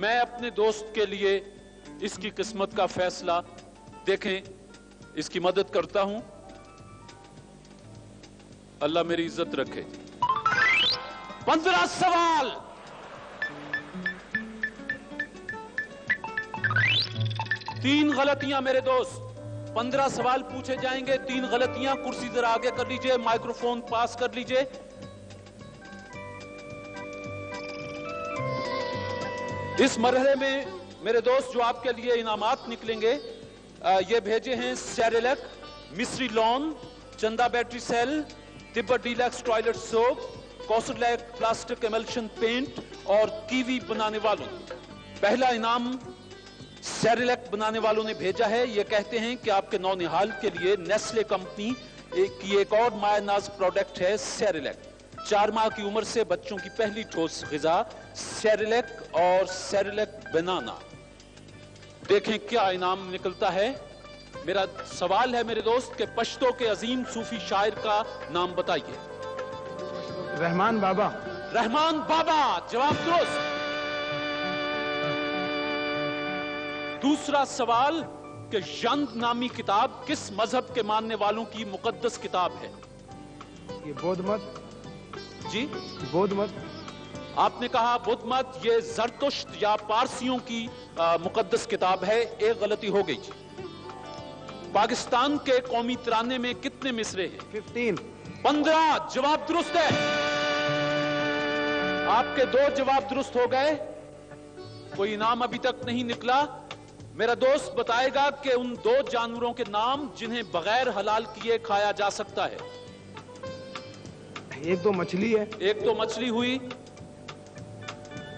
میں اپنے دوست کے لیے اس کی قسمت کا فیصلہ دیکھیں اس کی مدد کرتا ہوں. اللہ میری عزت رکھے. 15 سوال. تین غلطیاں میرے دوست. 15 سوال پوچھے جائیں گے. 3 غلطیاں. کرسی ذرا آگے کر لیجئے. مائکروفون پاس کر لیجئے. اس مرحلے میں میرے دوست جو آپ کے لیے انعامات نکلیں گے یہ بھیجے ہیں سیریلیک, مصری لون, Chanda battery cell, Tibet deluxe toilet soap, کوسرلیک پلاسٹک ایملشن پینٹ اور کیوی بنانے والوں. پہلا انعام سیریلیک بنانے والوں نے بھیجا ہے. یہ کہتے ہیں کہ آپ کے نونہال کے لیے نیسلے کمپنی کی ایک اور مائع ناز پروڈکٹ ہے سیریلیک. 4 ماہ کی عمر سے بچوں کی پہلی ٹھوس غذا سیریلیک اور سیریلیک بنانا. دیکھیں کیا انعام نکلتا ہے. میرا سوال ہے میرے دوست کہ پشتو کے عظیم صوفی شاعر کا نام بتائیے. رحمان بابا. رحمان بابا. جواب درست. دوسرا سوال کہ ژند نامی کتاب کس مذہب کے ماننے والوں کی مقدس کتاب ہے؟ یہ بدھ مت. جی بدھ مت. آپ نے کہا بدھ مت. یہ زرتشت یا پارسیوں کی مقدس کتاب ہے. ایک غلطی ہو گئی. جی پاکستان کے قومی ترانے میں کتنے مصرے ہیں؟ 15. جواب درست ہے. آپ کے 2 جواب درست ہو گئے. کوئی انعام ابھی تک نہیں نکلا. میرا دوست بتائے گا کہ ان 2 جانوروں کے نام جنہیں بغیر حلال کیے کھایا جا سکتا ہے. ایک تو مچھلی ہے. ایک تو مچھلی ہوئی.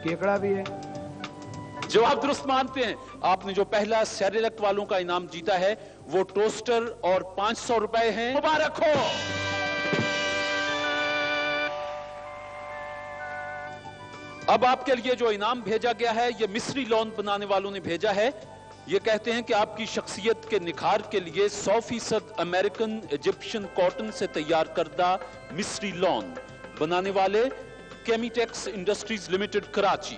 کیکڑا بھی ہے. جواب درست مانتے ہیں. آپ نے جو پہلا سیریلیک والوں کا انعام جیتا ہے وہ ٹوسٹر اور 500 روپے ہیں. مبارک ہو. اب آپ کے لیے جو انعام بھیجا گیا ہے یہ مصری لون بنانے والوں نے بھیجا ہے. یہ کہتے ہیں کہ آپ کی شخصیت کے نکھار کے لیے 100% امریکن ایجپشن کاٹن سے تیار کردہ مصری لون بنانے والے کیمیٹیکس انڈسٹریز لمیٹڈ کراچی.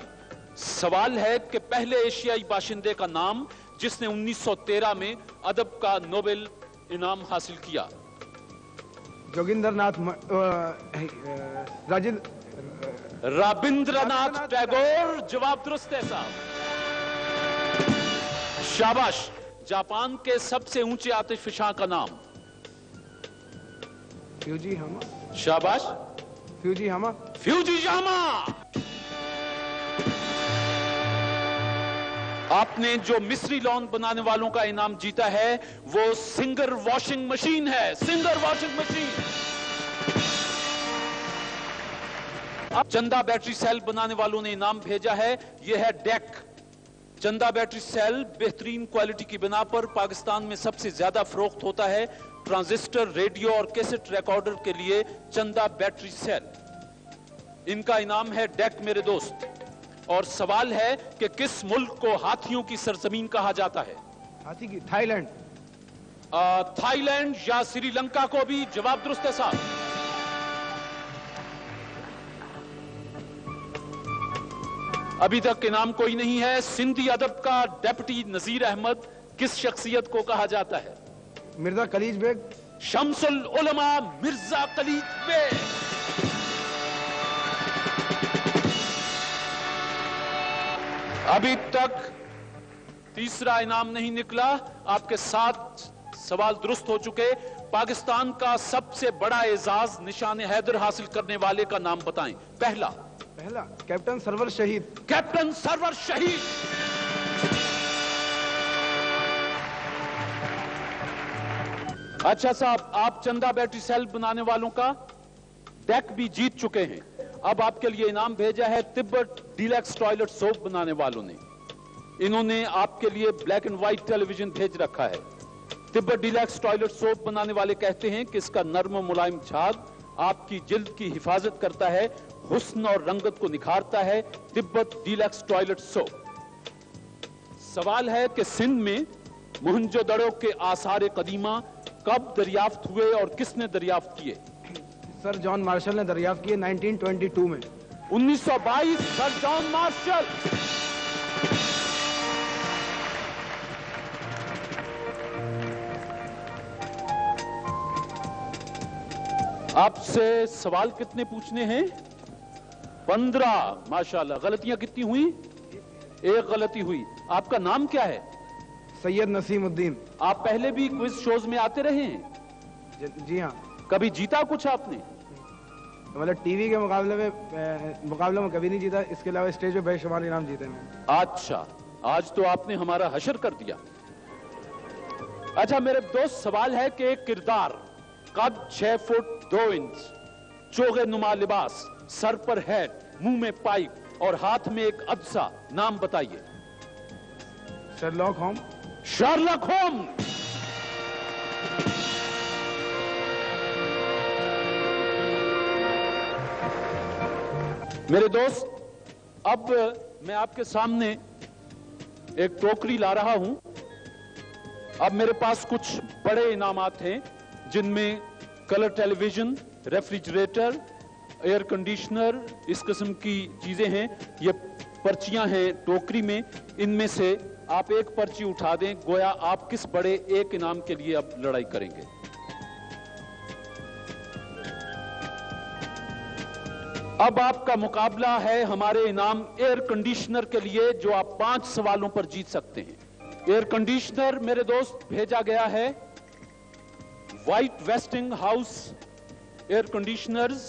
سوال ہے کہ پہلے ایشیائی باشندے کا نام جس نے 1913 میں ادب کا نوبل انعام حاصل کیا. جوگندر ناتھ رابندر ناتھ ٹیگور. جواب درست ہے صاحب. شاباش. جاپان کے سب سے اونچے آتش فشاں کا نام؟ فیوجی ہاما. شاباش. فیوجی ہاما. فیوجی یاما. آپ نے جو مصری لون بنانے والوں کا انعام جیتا ہے وہ سنگر واشنگ مشین ہے. Singer washing machine. اب چندہ بیٹری سیل بنانے والوں نے انعام بھیجا ہے. یہ ہے ڈیک. چندہ بیٹری سیل بہترین کوالٹی کی بنا پر پاکستان میں سب سے زیادہ فروخت ہوتا ہے. ٹرانزسٹر, ریڈیو اور کیسٹ ریکارڈر کے لیے چندہ بیٹری سیل. ان کا انعام ہے ڈیک میرے دوست. اور سوال ہے کہ کس ملک کو ہاتھیوں کی سرزمین کہا جاتا ہے؟ ہاتھی کی. Thai land. تھائی لینڈ یا سری لنکا کو بھی. جواب درست ہے صاحب. ابھی تک انعام کوئی نہیں ہے. سندھی ادب کا ڈیپٹی نذیر احمد کس شخصیت کو کہا جاتا ہے؟ مرزا کلیج بیگ. شمس العلماء مرزا کلیج بیگ. ابھی تک تیسرا انعام نہیں نکلا. آپ کے 7 سوال درست ہو چکے. پاکستان کا سب سے بڑا اعزاز نشان حیدر حاصل کرنے والے کا نام بتائیں. پہلا کیپٹن سرور شہید. کیپٹن سرور شہید. اچھا صاحب, آپ چندہ بیٹری سیل بنانے والوں کا ڈیک بھی جیت چکے ہیں. اب آپ کے لیے انعام بھیجا ہے تبت ڈیلکس ٹوائلٹ سوپ بنانے والوں نے. انہوں نے آپ کے لیے black and white television بھیج رکھا ہے. تبت ڈیلکس ٹوائلٹ سوپ بنانے والے کہتے ہیں کہ اس کا نرم و ملائم جھاگ آپ کی جلد کی حفاظت کرتا ہے, حسن اور رنگت کو نکھارتا ہے. تبت ڈیلکس ٹوائلٹ سوپ. سوال ہے کہ سندھ میں موہنجو دڑو کے آثار قدیمہ کب دریافت ہوئے اور کس نے دریافت کیے؟ سر جان مارشل نے دریافت کیے 1922 میں. 1922 सर जॉन मार्शल। आपसे सवाल कितने पूछने हैं? 15। माशाल्लाह। गलतियां कितनी हुई? एक गलती हुई। आपका नाम क्या है? सैयद नसीमुद्दीन। आप पहले भी क्विज शोज में आते रहे हैं? जी हाँ। कभी जीता कुछ आपने? मतलब टीवी के मुकाबले में कभी नहीं जीता, इसके अलावा स्टेज पे बेशुमार इनाम जीते हैं। अच्छा, आज तो आपने हमारा हशर कर दिया। अच्छा मेरे दोस्त, सवाल है कि एक किरदार, कद 6 फुट 2 इंच, चोगे नुमा लिबास, सर पर हैट, मुंह में पाइप और हाथ में एक अदसा, नाम बताइए। शर्लॉक होम। Sherlock Holmes. मेरे दोस्त, अब मैं आपके सामने एक टोकरी ला रहा हूं। अब मेरे पास कुछ बड़े इनामात हैं, जिनमें colour television, refrigerator, air conditioner, इस किस्म की चीजें हैं। ये पर्चियां हैं टोकरी में, इनमें से आप एक पर्ची उठा दें, गोया आप किस बड़े एक इनाम के लिए अब लड़ाई करेंगे। अब आपका मुकाबला है हमारे इनाम एयर कंडीशनर के लिए, जो आप 5 सवालों पर जीत सकते हैं। एयर कंडीशनर मेरे दोस्त भेजा गया है white wasting house air conditioners.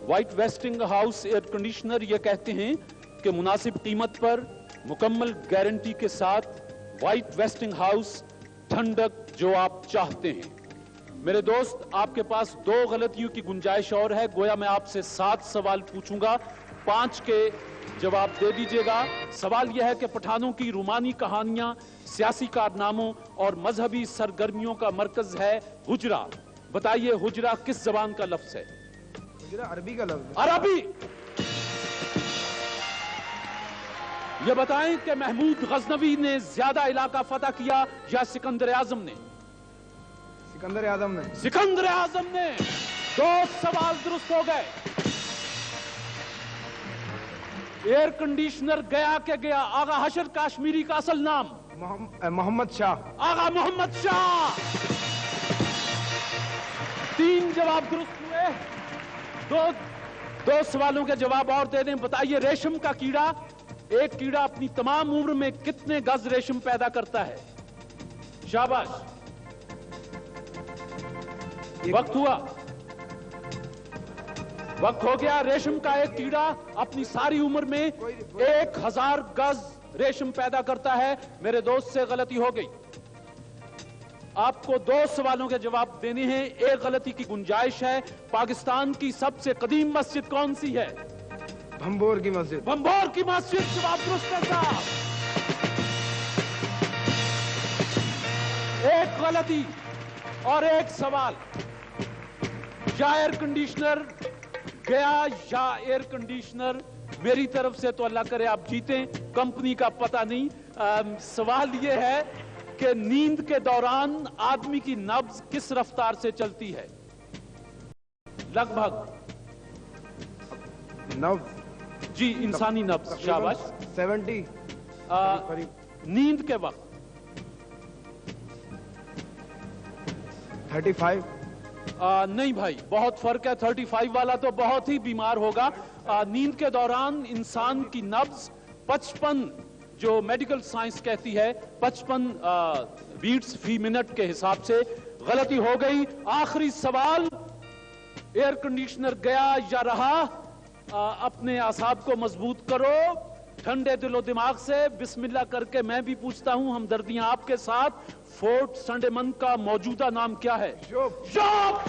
White wasting house air conditioner ये कहते हैं कि मुनासिब कीमत पर, मुकम्मल गारंटी के साथ, व्हाइट वेस्टिंग हाउस, ठंडक जो आप चाहते हैं। मेरे दोस्त, आपके पास 2 गलतियों की गुंजाइश और है। गोया मैं आपसे 7 सवाल पूछूंगा, 5 के जवाब दे दीजिएगा। सवाल यह है कि पठानों की रूमानी कहानियां, सियासी कारनामों और मजहबी सरगर्मियों का मरकज है हुजरा। बताइए हुजरा किस जबान का लफ्ज है? हुजरा अरबी का लफ्ज। अरबी। ये बताएं कि महमूद गजनवी ने ज्यादा इलाका फतह किया या सिकंदर आजम ने? सिकंदर आजम ने। सिकंदर आजम ने। 2 सवाल दुरुस्त हो गए। एयर कंडीशनर गया के गया आगा हशर काश्मीरी का असल नाम? मोहम्मद शाह। आगा मोहम्मद शाह। 3 जवाब दुरुस्त हुए। 2 सवालों के जवाब और दे दें। बताइए रेशम का कीड़ा, एक कीड़ा अपनी तमाम उम्र में कितने गज रेशम पैदा करता है? शाबाश। वक्त हुआ, वक्त हो गया। रेशम का एक कीड़ा अपनी सारी उम्र में 1000 गज रेशम पैदा करता है। मेरे दोस्त से गलती हो गई। आपको 2 सवालों के जवाब देने हैं, एक गलती की गुंजाइश है। पाकिस्तान की सबसे कदीम मस्जिद कौन सी है? भंबोर की मस्जिद। भंबोर की मस्जिद। जवाब दुरुस्त है साहब। एक गलती और एक सवाल। या एयर कंडीशनर गया या एयर कंडीशनर, मेरी तरफ से तो अल्लाह करे आप जीतें, कंपनी का पता नहीं। सवाल यह है कि नींद के दौरान आदमी की नब्ज किस रफ्तार से चलती है? लगभग नब्ज। जी, इंसानी नब्ज। शाबाश। 70 नींद के वक्त 35। नहीं भाई, बहुत फर्क है। 35 वाला तो बहुत ही बीमार होगा। नींद के दौरान इंसान की नब्ज 55, जो मेडिकल साइंस कहती है 55 बीट्स फी मिनट के हिसाब से। गलती हो गई। आखिरी सवाल, एयर कंडीशनर गया या रहा? अपने आसाब को मजबूत करो, ठंडे दिलो दिमाग से बिस्मिल्लाह करके मैं भी पूछता हूं, हमदर्दियां आपके साथ। फोर्ट संडेमन का मौजूदा नाम क्या है? शोप।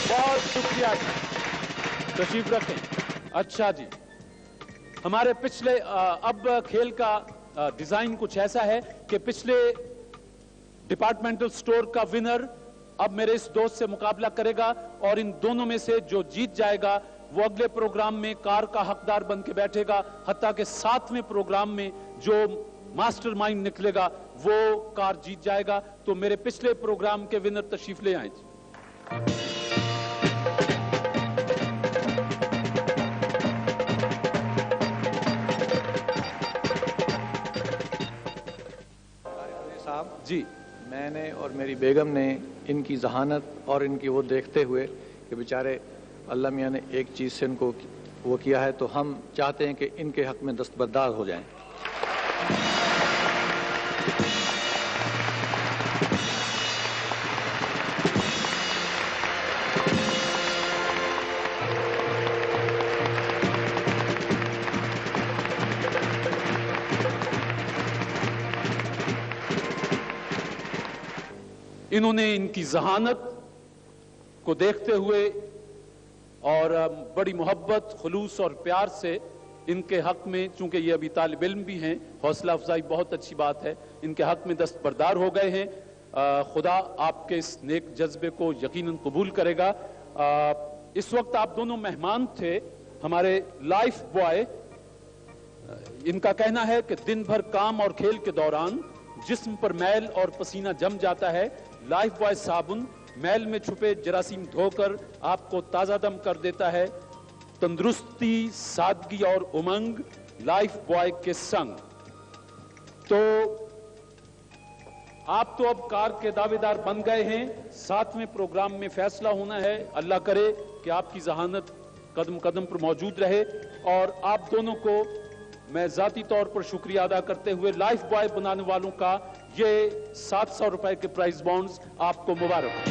बहुत शुक्रिया, तशरीफ रखें। अच्छा जी, हमारे पिछले अब खेल का डिजाइन कुछ ऐसा है कि पिछले डिपार्टमेंटल स्टोर का विनर اب میرے اس دوست سے مقابلہ کرے گا اور ان دونوں میں سے جو جیت جائے گا وہ اگلے پروگرام میں کار کا حقدار بن کے بیٹھے گا، حتیٰ کہ 7ویں پروگرام میں جو ماسٹر مائنڈ نکلے گا وہ کار جیت جائے گا۔ تو میرے پچھلے پروگرام کے ونر تشریف لے آئیں۔ صاحب جی، میں نے اور میری بیگم نے ان کی ذہانت اور ان کی وہ دیکھتے ہوئے کہ بیچارے اللہ میاں نے ایک چیز سے ان کو وہ کیا ہے، تو ہم چاہتے ہیں کہ ان کے حق میں دستبردار ہو جائیں۔ انہوں نے ان کی ذہانت کو دیکھتے ہوئے اور بڑی محبت، خلوص اور پیار سے ان کے حق میں، چونکہ یہ ابھی طالب علم بھی ہیں، حوصلہ افزائی بہت اچھی بات ہے، ان کے حق میں دستبردار ہو گئے ہیں۔ خدا آپ کے اس نیک جذبے کو یقیناً قبول کرے گا۔ اس وقت آپ دونوں مہمان تھے۔ ہمارے لائف بوائے، ان کا کہنا ہے کہ دن بھر کام اور کھیل کے دوران جسم پر میل اور پسینہ جم جاتا ہے۔ لائف بوائے صابن میل میں چھپے جراثیم دھو کر آپ کو تازہ دم کر دیتا ہے۔ تندرستی، سادگی اور امنگ لائف بوائے کے سنگ۔ تو آپ تو اب کار کے دعوے دار بن گئے ہیں۔ 7ویں پروگرام میں فیصلہ ہونا ہے۔ اللہ کرے کہ آپ کی ذہانت قدم قدم پر موجود رہے، اور آپ دونوں کو میں ذاتی طور پر شکریہ ادا کرتے ہوئے لائف بوائے بنانے والوں کا یہ 700 روپے کے پرائز بانڈز آپ کو مبارک۔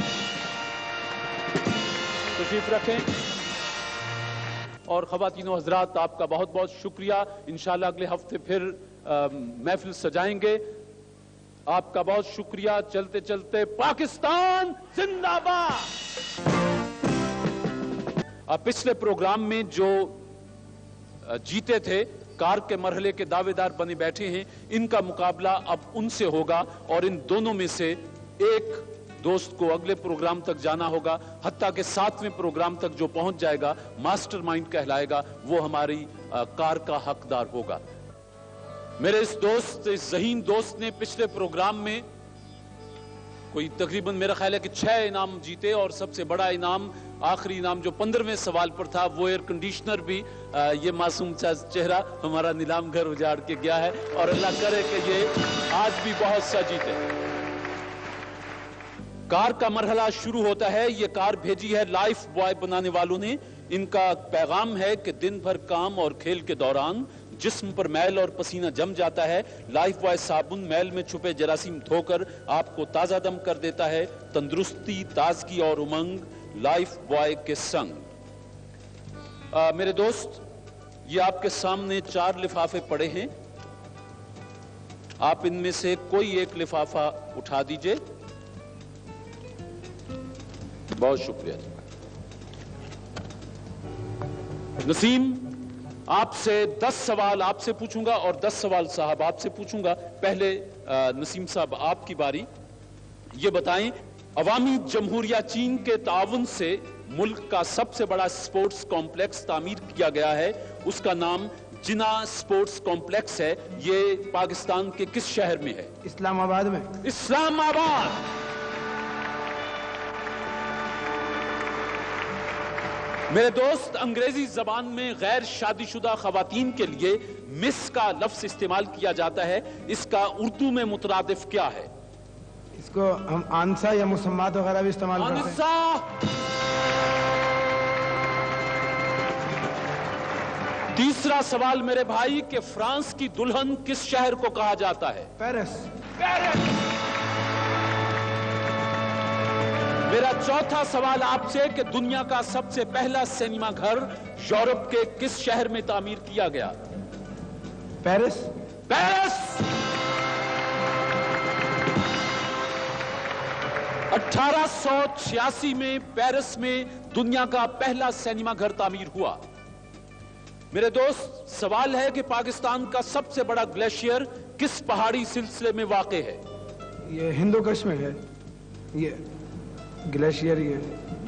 تشریف رکھیں۔ اور خواتین و حضرات، آپ کا بہت بہت شکریہ۔ انشاءاللہ اگلے ہفتے پھر محفل سجائیں گے۔ آپ کا بہت شکریہ۔ چلتے چلتے پاکستان زندہ باد۔ پچھلے پروگرام میں جو جیتے تھے، کار کے مرحلے کے دعوے دار بنے بیٹھے ہیں، ان کا مقابلہ اب ان سے ہوگا، اور ان دونوں میں سے ایک دوست کو اگلے پروگرام تک جانا ہوگا، حتیٰ کہ 7ویں پروگرام تک جو پہنچ جائے گا، ماسٹر مائنڈ کہلائے گا، وہ ہماری کار کا حقدار ہوگا۔ میرے اس ذہین دوست نے پچھلے پروگرام میں کوئی تقریباً میرا خیال ہے کہ 6 انعام جیتے، اور سب سے بڑا انعام، آخری انعام جو 15ویں سوال پر تھا، وہ ایئر کنڈیشنر بھی یہ معصوم چہرہ ہمارا نیلام گھر اجاڑ کے گیا ہے، اور اللہ کرے کہ یہ آج بھی بہت سا جیتے۔ کار کا مرحلہ شروع ہوتا ہے۔ یہ کار بھیجی ہے لائف بوائے بنانے والوں نے۔ ان کا پیغام ہے کہ دن بھر کام اور کھیل کے دوران جسم پر میل اور پسینہ جم جاتا ہے۔ لائف بوائے صابن میل میں چھپے جراثیم دھو کر آپ کو تازہ دم کر دیتا ہے۔ تندرستی، تازگی اور امنگ لائف بوائے کے سنگ۔ میرے دوست، یہ آپ کے سامنے 4 لفافے پڑے ہیں۔ آپ ان میں سے کوئی ایک لفافہ اٹھا دیجئے۔ بہت شکریہ۔ نسیم، آپ سے 10 سوال آپ سے پوچھوں گا اور 10 سوال صاحب آپ سے پوچھوں گا۔ پہلے نسیم صاحب، آپ کی باری۔ یہ بتائیں، عوامی جمہوریہ چین کے تعاون سے ملک کا سب سے بڑا سپورٹس کمپلیکس تعمیر کیا گیا ہے، اس کا نام جنا سپورٹس کمپلیکس ہے۔ یہ پاکستان کے کس شہر میں ہے؟ اسلام آباد میں۔ اسلام آباد۔ میرے دوست، انگریزی زبان میں غیر شادی شدہ خواتین کے لیے مس کا لفظ استعمال کیا جاتا ہے، اس کا اردو میں مترادف کیا ہے؟ اس کو ہم آنسا یا مسمات وغیرہ بھی استعمال کرتے ہیں۔ آنسا۔ تیسرا سوال میرے بھائی، کہ فرانس کی دلہن کس شہر کو کہا جاتا ہے؟ پیرس۔ میرا چوتھا سوال آپ سے، کہ دنیا کا سب سے پہلا سینما گھر یورپ کے کس شہر میں تعمیر کیا گیا؟ پیرس۔ پیرس۔ 1886 میں پیرس میں دنیا کا پہلا سینما گھر تعمیر ہوا۔ میرے دوست، سوال ہے کہ پاکستان کا سب سے بڑا گلیشیئر کس پہاڑی سلسلے میں واقع ہے؟ یہ ہندو کش میں ہے۔ یہ ग्लेशियर ही है।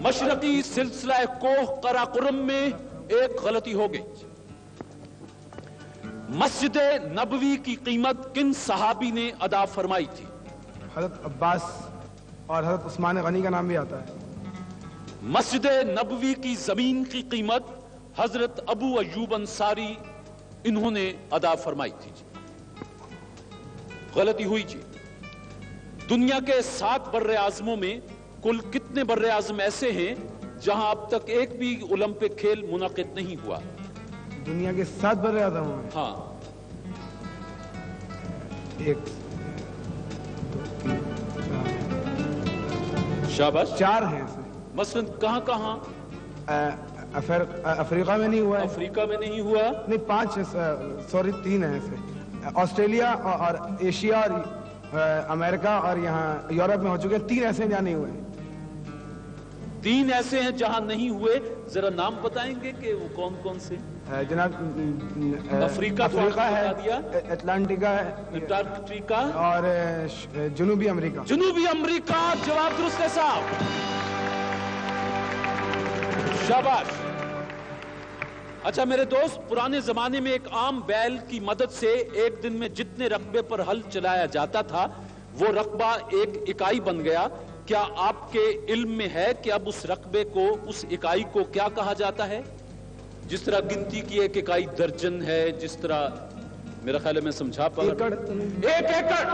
मशरकी सिलसिला कोह कराकुरम में एक गलती हो गई। मस्जिद नबवी की कीमत किन सहाबी ने अदा फरमाई थी? हजरत अब्बास और हजरत उस्मान गनी का नाम भी आता है। मस्जिद नबवी की जमीन की कीमत हजरत अबू अयूब अंसारी इन्होंने अदा फरमाई थी। गलती हुई जी। दुनिया के 7 बर्रे आजमों में कुल कितने बर्रे आजम ऐसे हैं जहां अब तक एक भी ओलंपिक खेल मुनाकिद नहीं हुआ? दुनिया के 7 बर्रे आज़म में हाँ, 1 शाबाश। 4 हैं ऐसे। मसलन कहां कहां? अफ्रीका में नहीं हुआ है। अफ्रीका में नहीं हुआ। नहीं 5 है, सॉरी 3 है ऐसे। ऑस्ट्रेलिया और एशिया और अमेरिका और यहाँ यूरोप में हो चुके हैं। 3 ऐसे हैं जहाँ नहीं हुए। 3 ऐसे हैं जहां नहीं हुए। जरा नाम बताएंगे कि वो कौन कौन से? जनाब अफ्रीका तो अफ्रीका आपने है, बता दिया। अटलांटिका है अंटार्कटिका और जनूबी अमेरिका। जनूबी अमेरिका। जवाब दुरुस्त है साहब, शाबाश। अच्छा मेरे दोस्त, पुराने जमाने में एक आम बैल की मदद से एक दिन में जितने रकबे पर हल चलाया जाता था वो रकबा एक इकाई बन गया। क्या आपके इल्म में है कि अब उस रकबे को, उस इकाई को क्या कहा जाता है? जिस तरह गिनती की एक इकाई दर्जन है, जिस तरह मेरा ख्याल है मैं समझा पा रहा हूं। एकड़। 1 एकड़।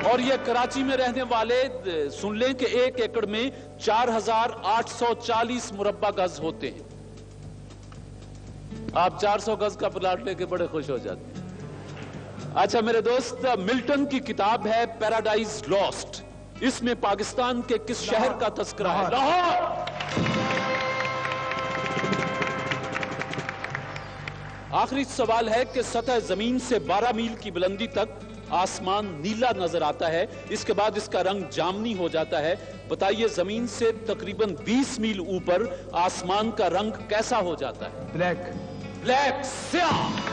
और ये कराची में रहने वाले सुन लें कि 1 एकड़ में 4840 मुरब्बा गज होते हैं। आप 400 गज का प्लाट लेके बड़े खुश हो जाते हैं। अच्छा मेरे दोस्त, मिल्टन की किताब है पैराडाइज लॉस्ट। इसमें पाकिस्तान के किस शहर का तस्करा है? लाहौर। आखिरी सवाल है कि सतह जमीन से 12 मील की बुलंदी तक आसमान नीला नजर आता है, इसके बाद इसका रंग जामनी हो जाता है। बताइए जमीन से तकरीबन 20 मील ऊपर आसमान का रंग कैसा हो जाता है? ब्लैक। ब्लैक, स्याह।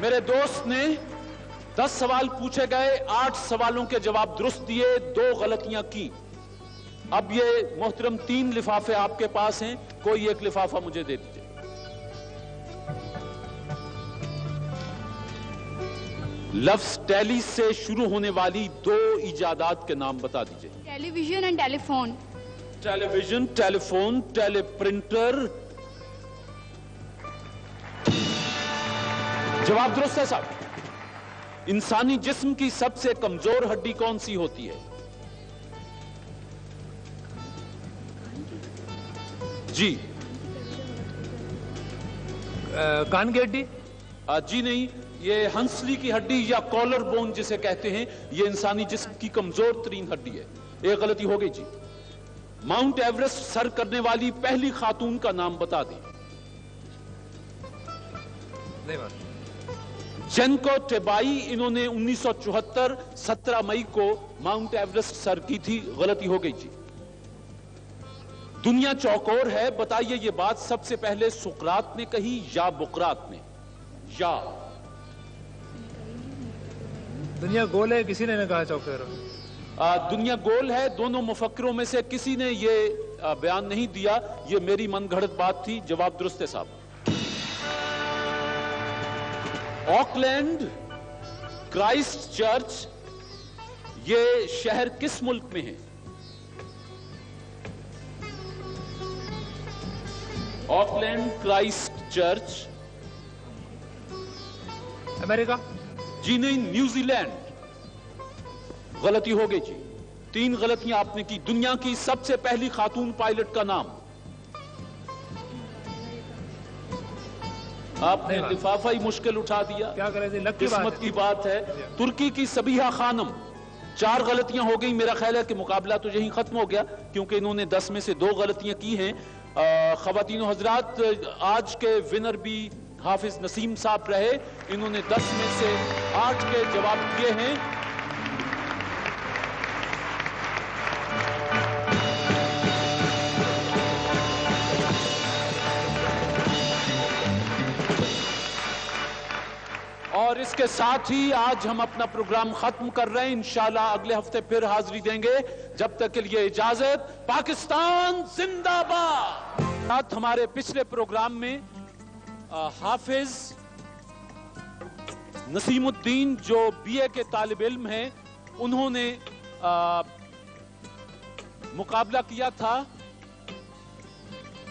मेरे दोस्त ने 10 सवाल पूछे गए, 8 सवालों के जवाब दुरुस्त दिए, 2 गलतियां की। अब ये मोहतरम 3 लिफाफे आपके पास हैं, कोई एक लिफाफा मुझे दे दीजिए। लफ्ज टैली से शुरू होने वाली 2 इजादात के नाम बता दीजिए। Television and telephone. Television, telephone, teleprinter. जवाब दुरुस्त है साहब। इंसानी जिस्म की सबसे कमजोर हड्डी कौन सी होती है? जी कान की हड्डी? जी नहीं, ये हंसली की हड्डी या कॉलर बोन जिसे कहते हैं, ये इंसानी जिस्म की कमजोर तरीन हड्डी है। एक गलती हो गई जी। माउंट एवरेस्ट सर करने वाली पहली खातून का नाम बता दें। नहीं बात। जेनको टेबाई, इन्होंने 1974 17 मई को माउंट एवरेस्ट सर की थी। गलती हो गई जी। दुनिया चौकोर है, बताइए ये बात सबसे पहले सुकरात ने कही या बुकरात ने? या दुनिया गोल है, किसी ने कहा चौकोर। दुनिया गोल है, दोनों मुफक्किरों में से किसी ने ये बयान नहीं दिया, ये मेरी मनगढ़ंत बात थी। जवाब दुरुस्त है साहब। ऑकलैंड, क्राइस्ट चर्च, ये शहर किस मुल्क में है? Auckland, Christ church. अमेरिका? जी नहीं, न्यूजीलैंड। गलती हो गई जी। 3 गलतियां आपने की। दुनिया की सबसे पहली खातून पायलट का नाम? आपने लिफाफा ही मुश्किल उठा दिया। क्या करें जी, लक की किस्मत की बात है। तुर्की की सबीहा खानम। 4 गलतियां हो गई। मेरा ख्याल है कि मुकाबला तो यहीं खत्म हो गया, क्योंकि इन्होंने 10 में से 2 गलतियां की हैं। खवातीन हजरात, आज के विनर भी हाफिज नसीम साहब रहे। इन्होंने 10 में से 8 के जवाब दिए हैं। इसके साथ ही आज हम अपना प्रोग्राम खत्म कर रहे हैं। इंशाल्लाह अगले हफ्ते फिर हाजिरी देंगे। जब तक के लिए इजाजत। पाकिस्तान जिंदाबाद। साथ हमारे पिछले प्रोग्राम में हाफिज नसीमुद्दीन जो बीए के तालिब इल्म हैं, उन्होंने मुकाबला किया था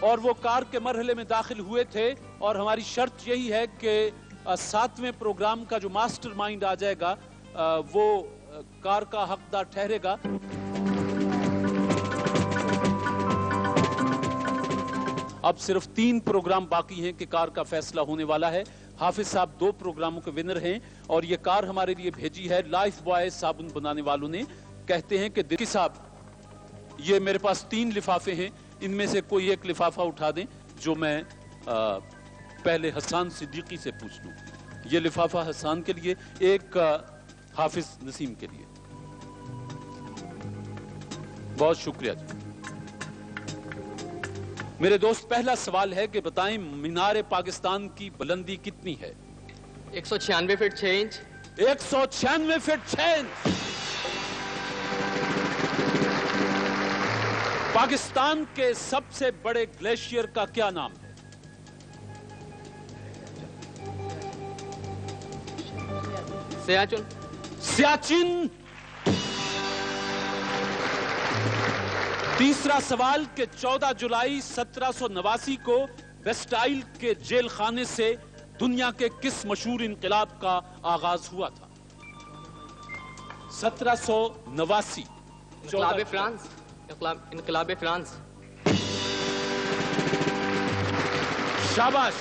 और वो कार के मरहले में दाखिल हुए थे। और हमारी शर्त यही है कि 7वें प्रोग्राम का जो मास्टर माइंड आ जाएगा वो कार का हकदार ठहरेगा। अब सिर्फ 3 प्रोग्राम बाकी हैं कि कार का फैसला होने वाला है। हाफिज साहब 2 प्रोग्रामों के विनर हैं और ये कार हमारे लिए भेजी है लाइफ बॉय साबुन बनाने वालों ने। कहते हैं कि दिक्की साहब, ये मेरे पास 3 लिफाफे हैं, इनमें से कोई एक लिफाफा उठा दें जो मैं पहले हसन सिद्दीकी से पूछ लूं। ये लिफाफा हसन के लिए, एक हाफिज नसीम के लिए। बहुत शुक्रिया जी। मेरे दोस्त, पहला सवाल है कि बताएं मीनार पाकिस्तान की बुलंदी कितनी है? 196 feet 6 inch. 196 feet 6 inch. Pakistan के सबसे बड़े ग्लेशियर का क्या नाम है? सियाचिन। सियाचिन। तीसरा सवाल कि 14 जुलाई 1789 को बेस्टाइल के जेल खाने से दुनिया के किस मशहूर इनकलाब का आगाज हुआ था? 1789। इनकलाब फ्रांस। इनकलाब फ्रांस। शाबाश।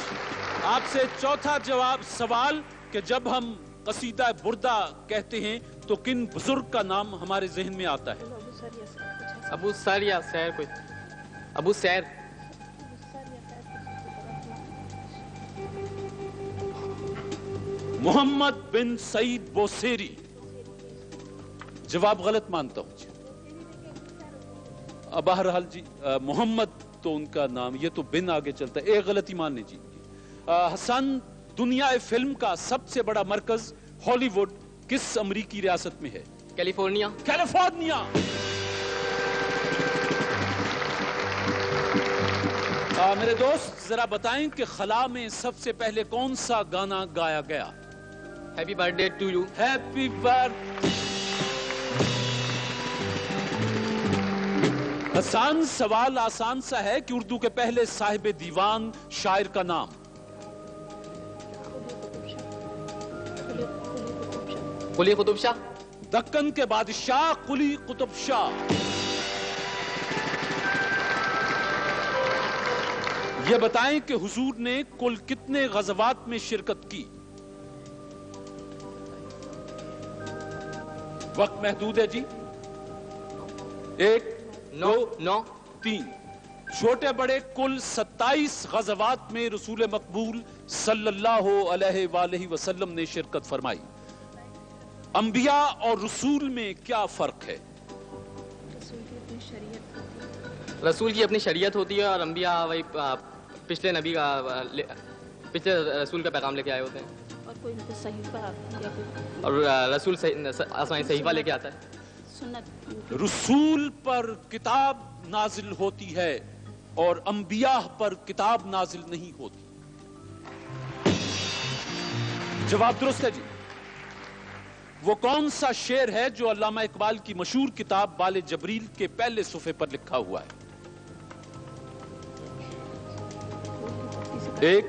आपसे चौथा जवाब सवाल कि जब हम कसीदा बुर्दा कहते हैं तो किन बुजुर्ग का नाम हमारे जहन में आता है? अबू सर या सैर कोई। अबू सैर। मोहम्मद बिन सईद बोसेरी। जवाब गलत मानता हूं जी। बहरहाल जी, मोहम्मद तो उनका नाम, ये तो बिन आगे चलता है। एक गलती मान लीजिए। हसन, दुनिया फिल्म का सबसे बड़ा मरकज हॉलीवुड किस अमरीकी रियासत में है? कैलिफोर्निया। कैलिफोर्निया। मेरे दोस्त, जरा बताएं कि खला में सबसे पहले कौन सा गाना गाया गया? Happy birthday to you. Happy birthday. Hasan, सवाल आसान सा है कि उर्दू के पहले साहिब दीवान शायर का नाम? कुली कुतुब शाह। दक्कन के बादशाह कुली कुतुब शाह। ये बताएं कि हुजूर ने कुल कितने गज़वात में शिरकत की? वक्त महदूद है जी। 1 2 9 3। छोटे बड़े कुल 27 गज़वात में रसूल मकबूल सल्लल्लाहु अलैहि वसल्लम ने शिरकत फरमाई। अंबिया और रसूल में क्या फर्क है? रसूल की अपनी शरीयत होती है और अंबिया वही पिछले नबी का पिछले रसूल का पैगाम लेके आए होते हैं। और कोई उनको सहीफा या कोई और रसूल आसमानी सहीफा लेके आता है। सुन्नत। रसूल पर किताब नाजिल होती है और अंबिया पर किताब नाजिल नहीं होती। जवाब दुरुस्त है जी। वो कौन सा शेर है जो अल्लामा इकबाल की मशहूर किताब बाले जबरील के पहले सुफे पर लिखा हुआ है? 1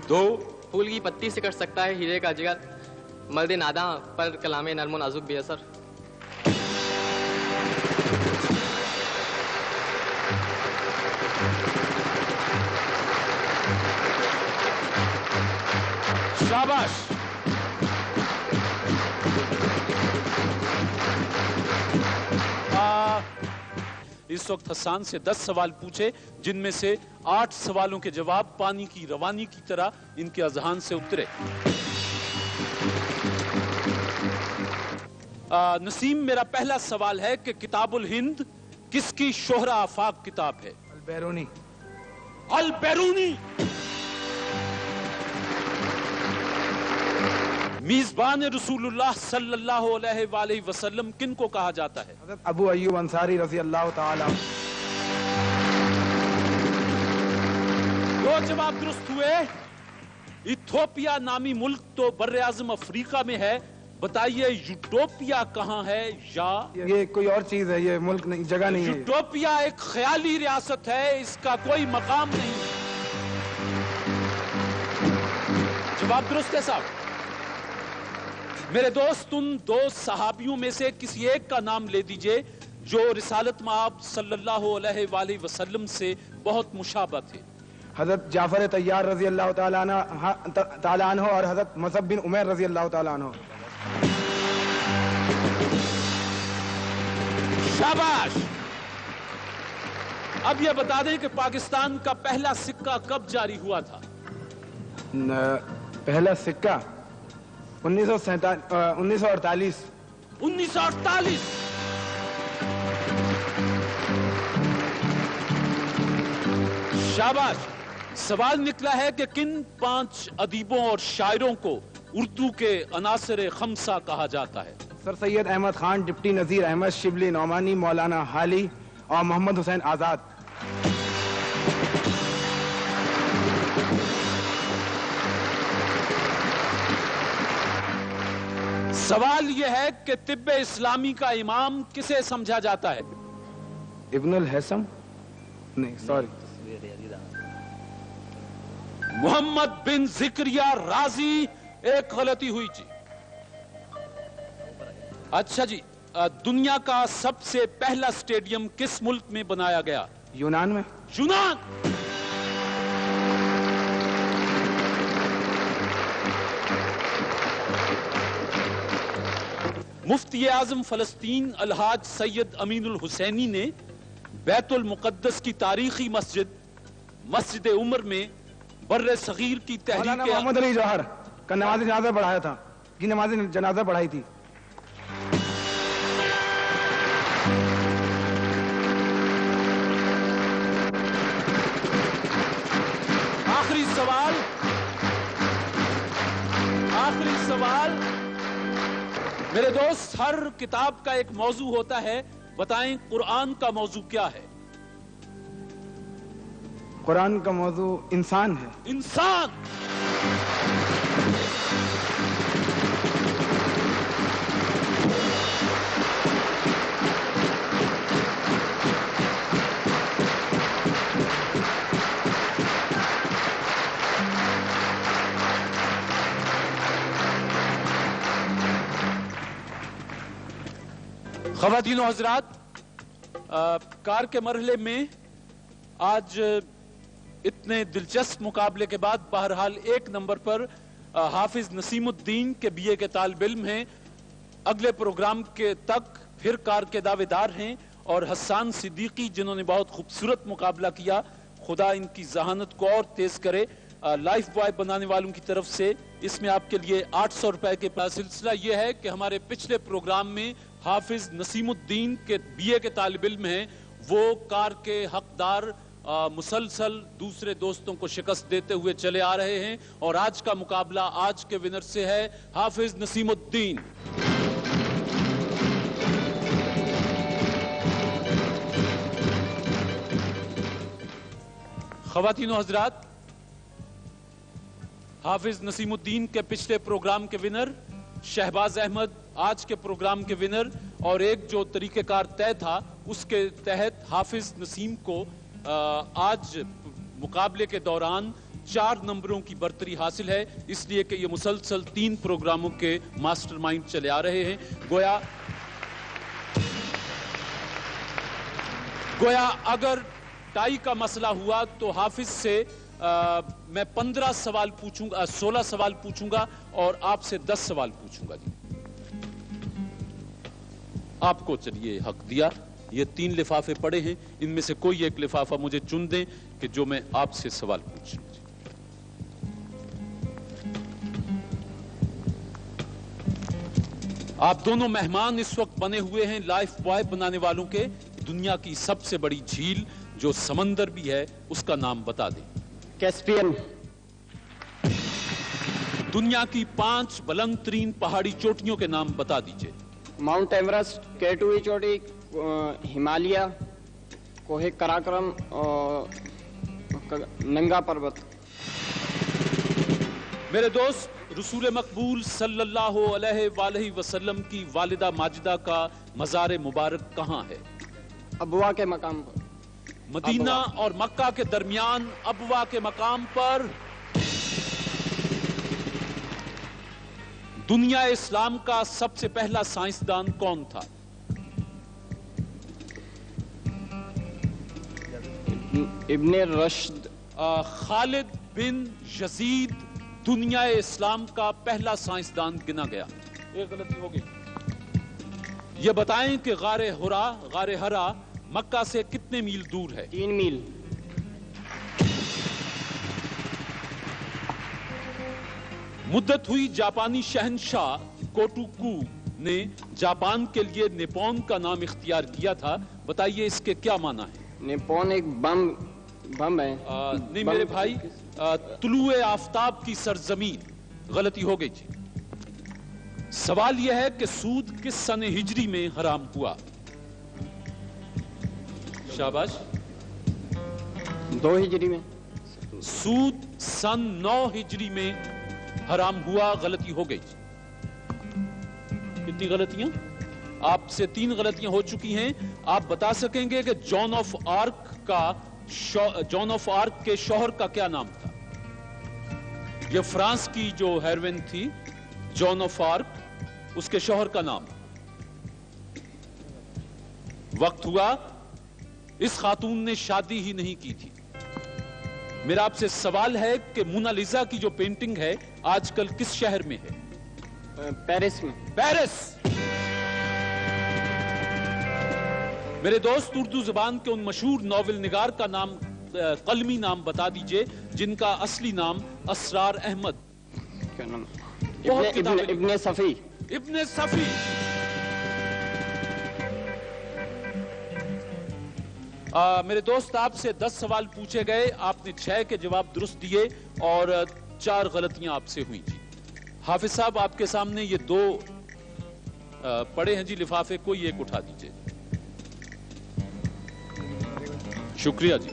2। फूल की पत्ती से कट सकता है हीरे का जिगर, मर्द नादा पर कलामे नरमो नाजुक बेअसर। शाबाश। इस वक्त हसन से 10 सवाल पूछे, जिनमें से 8 सवालों के जवाब पानी की रवानी की तरह इनके अजहान से उतरे। नसीम, मेरा पहला सवाल है कि किताबुल हिंद किसकी शोहरा आफाक किताब है? अलबैरूनी। अल बैरूनी। میزبان رسولullah सल्लल्लाहु अलैहि वसल्लम किन को कहा जाता है? हज़रत अबू अय्यूब अंसारी रज़ी अल्लाह ताला। दो जवाब दुरुस्त हुए। इथोपिया नामी मुल्क तो बर्रे आज़म अफ्रीका में है, बताइए यूटोपिया कहाँ है? या ये कोई और चीज है, ये मुल्क नहीं, जगह नहीं है। यूटोपिया एक ख्याली रियासत है, इसका कोई मकाम नहीं। जवाब दुरुस्त है साहब। मेरे दोस्त, उन दो सहाबियों में से किसी एक का नाम ले दीजिए जो रिसालत मआब सल्लल्लाहु अलैहि वसल्लम से बहुत मुशाबह थे। हजरत जाफर तैयार रजी अल्लाह ताला अन्हु और हजरत मुसअब बिन उमैर रजी अल्लाह ताला अन्हु। शाबाश। अब यह बता दें कि पाकिस्तान का पहला सिक्का कब जारी हुआ था? पहला सिक्का 1948। 1948। शाबाश। सवाल निकला है कि किन 5 अदीबों और शायरों को उर्दू के अनासर खमसा कहा जाता है? सर सैयद अहमद खान, डिप्टी नजीर अहमद, शिबली नौमानी, मौलाना हाली और मोहम्मद हुसैन आजाद। सवाल यह है कि तिब्बे इस्लामी का इमाम किसे समझा जाता है? इब्नुल हैसम नहीं, सॉरी, मोहम्मद बिन जिक्रिया राजी। एक गलती हुई जी। अच्छा जी, दुनिया का सबसे पहला स्टेडियम किस मुल्क में बनाया गया? यूनान में। यूनान। मुफ्ती आजम फलस्तीन अलहाज सैयद अमीनुल हुसैनी ने बैतुल मुकद्दस की तारीखी मस्जिद उमर में बर्रे सगीर की तहरीक मोहम्मद अली जौहर का नमाज जनाजा पढ़ाया था, जी नमाज जनाजा पढ़ाई थी। आखिरी सवाल मेरे दोस्त, हर किताब का एक मौजू होता है, बताएं कुरान का मौजू क्या है? कुरान का मौजू इंसान है। इंसान। ख़वातीन और हज़रात, कार के मरहले में आज इतने दिलचस्प मुकाबले के बाद बहरहाल 1 नंबर पर हाफिज नसीमुद्दीन के बीए के तालिब इल्म हैं। अगले प्रोग्राम के तक फिर कार के दावेदार हैं और हसन सिद्दीकी जिन्होंने बहुत खूबसूरत मुकाबला किया, खुदा इनकी जहानत को और तेज करे। लाइफ बॉय बनाने वालों की तरफ से इसमें आपके लिए 800 रुपए के सिलसिला यह है कि हमारे पिछले प्रोग्राम में हाफिज नसीमुद्दीन के बीए के तालिब इल्म हैं, वो कार के हकदार मुसलसल दूसरे दोस्तों को शिकस्त देते हुए चले आ रहे हैं और आज का मुकाबला आज के विनर से है हाफिज नसीमुद्दीन। ख़वातीन और हज़रात, हाफिज नसीमुद्दीन के पिछले प्रोग्राम के विनर शहबाज अहमद आज के प्रोग्राम के विनर, और एक जो तरीकेकार तय था उसके तहत हाफिज नसीम को आज मुकाबले के दौरान 4 नंबरों की बर्तरी हासिल है, इसलिए कि ये मुसलसल 3 प्रोग्रामों के मास्टरमाइंड चले आ रहे हैं। गोया अगर टाई का मसला हुआ तो हाफिज से मैं 15 सवाल पूछूंगा, 16 सवाल पूछूंगा और आपसे 10 सवाल पूछूंगा जी। आपको चलिए हक दिया। ये 3 लिफाफे पड़े हैं, इनमें से कोई एक लिफाफा मुझे चुन दें कि जो मैं आपसे सवाल पूछ लूं। आप दोनों मेहमान इस वक्त बने हुए हैं लाइफ बॉय बनाने वालों के। दुनिया की सबसे बड़ी झील जो समंदर भी है उसका नाम बता दें। कैस्पियन। दुनिया की 5 बुलंद तरीन पहाड़ी चोटियों के नाम बता दीजिए। माउंट एवरेस्ट, केटुई चोटी, हिमालय, कोहे कराक्रम और नंगा पर्वत। मेरे दोस्त, रसूल मकबूल सल्लल्लाहु अलैहि वसल्लम की वालिदा माजिदा का मज़ार मुबारक कहाँ है? अबवा के मकाम पर। मदीना और मक्का के दरमियान अबवा के मकाम पर। दुनिया इस्लाम का सबसे पहला साइंसदान कौन था? इब्ने रश्द। खालिद बिन यजीद दुनिया इस्लाम का पहला साइंसदान गिना गया। एक गलती हो गई। यह बताएं कि गारे हरा मक्का से कितने मील दूर है? 3 मील। मुद्दत हुई जापानी शहंशाह कोटोकू ने जापान के लिए निप्पॉन का नाम इख्तियार किया था। बताइए इसके क्या माना है? निप्पॉन एक बम है। नहीं मेरे भाई, तुलुए आफताब की सरजमीन। गलती हो गई जी। सवाल यह है कि सूद किस सन हिजरी में हराम हुआ? शाबाश। 2 हिजरी में। सूद सन 9 हिजरी में हराम हुआ। गलती हो गई। कितनी गलतियां? आपसे 3 गलतियां हो चुकी हैं। आप बता सकेंगे कि जॉन ऑफ आर्क के शौहर का क्या नाम था? यह फ्रांस की जो हेरोइन थी जॉन ऑफ आर्क, उसके शौहर का नाम। वक्त हुआ। इस खातून ने शादी ही नहीं की थी। मेरा आपसे सवाल है कि मोनालिसा की जो पेंटिंग है आजकल किस शहर में है? पेरिस में। पेरिस। मेरे दोस्त, उर्दू जुबान के उन मशहूर नॉवेल निगार का नाम, कलमी नाम बता दीजिए जिनका असली नाम असरार अहमद। क्या नाम? बहुत इब्ने सफी। इब्ने सफी। मेरे दोस्त, आपसे 10 सवाल पूछे गए, आपने 6 के जवाब दुरुस्त दिए और 4 गलतियां आपसे हुई थी। हाफिज साहब, आपके सामने ये 2 पड़े हैं जी लिफाफे, कोई एक उठा दीजिए। शुक्रिया जी।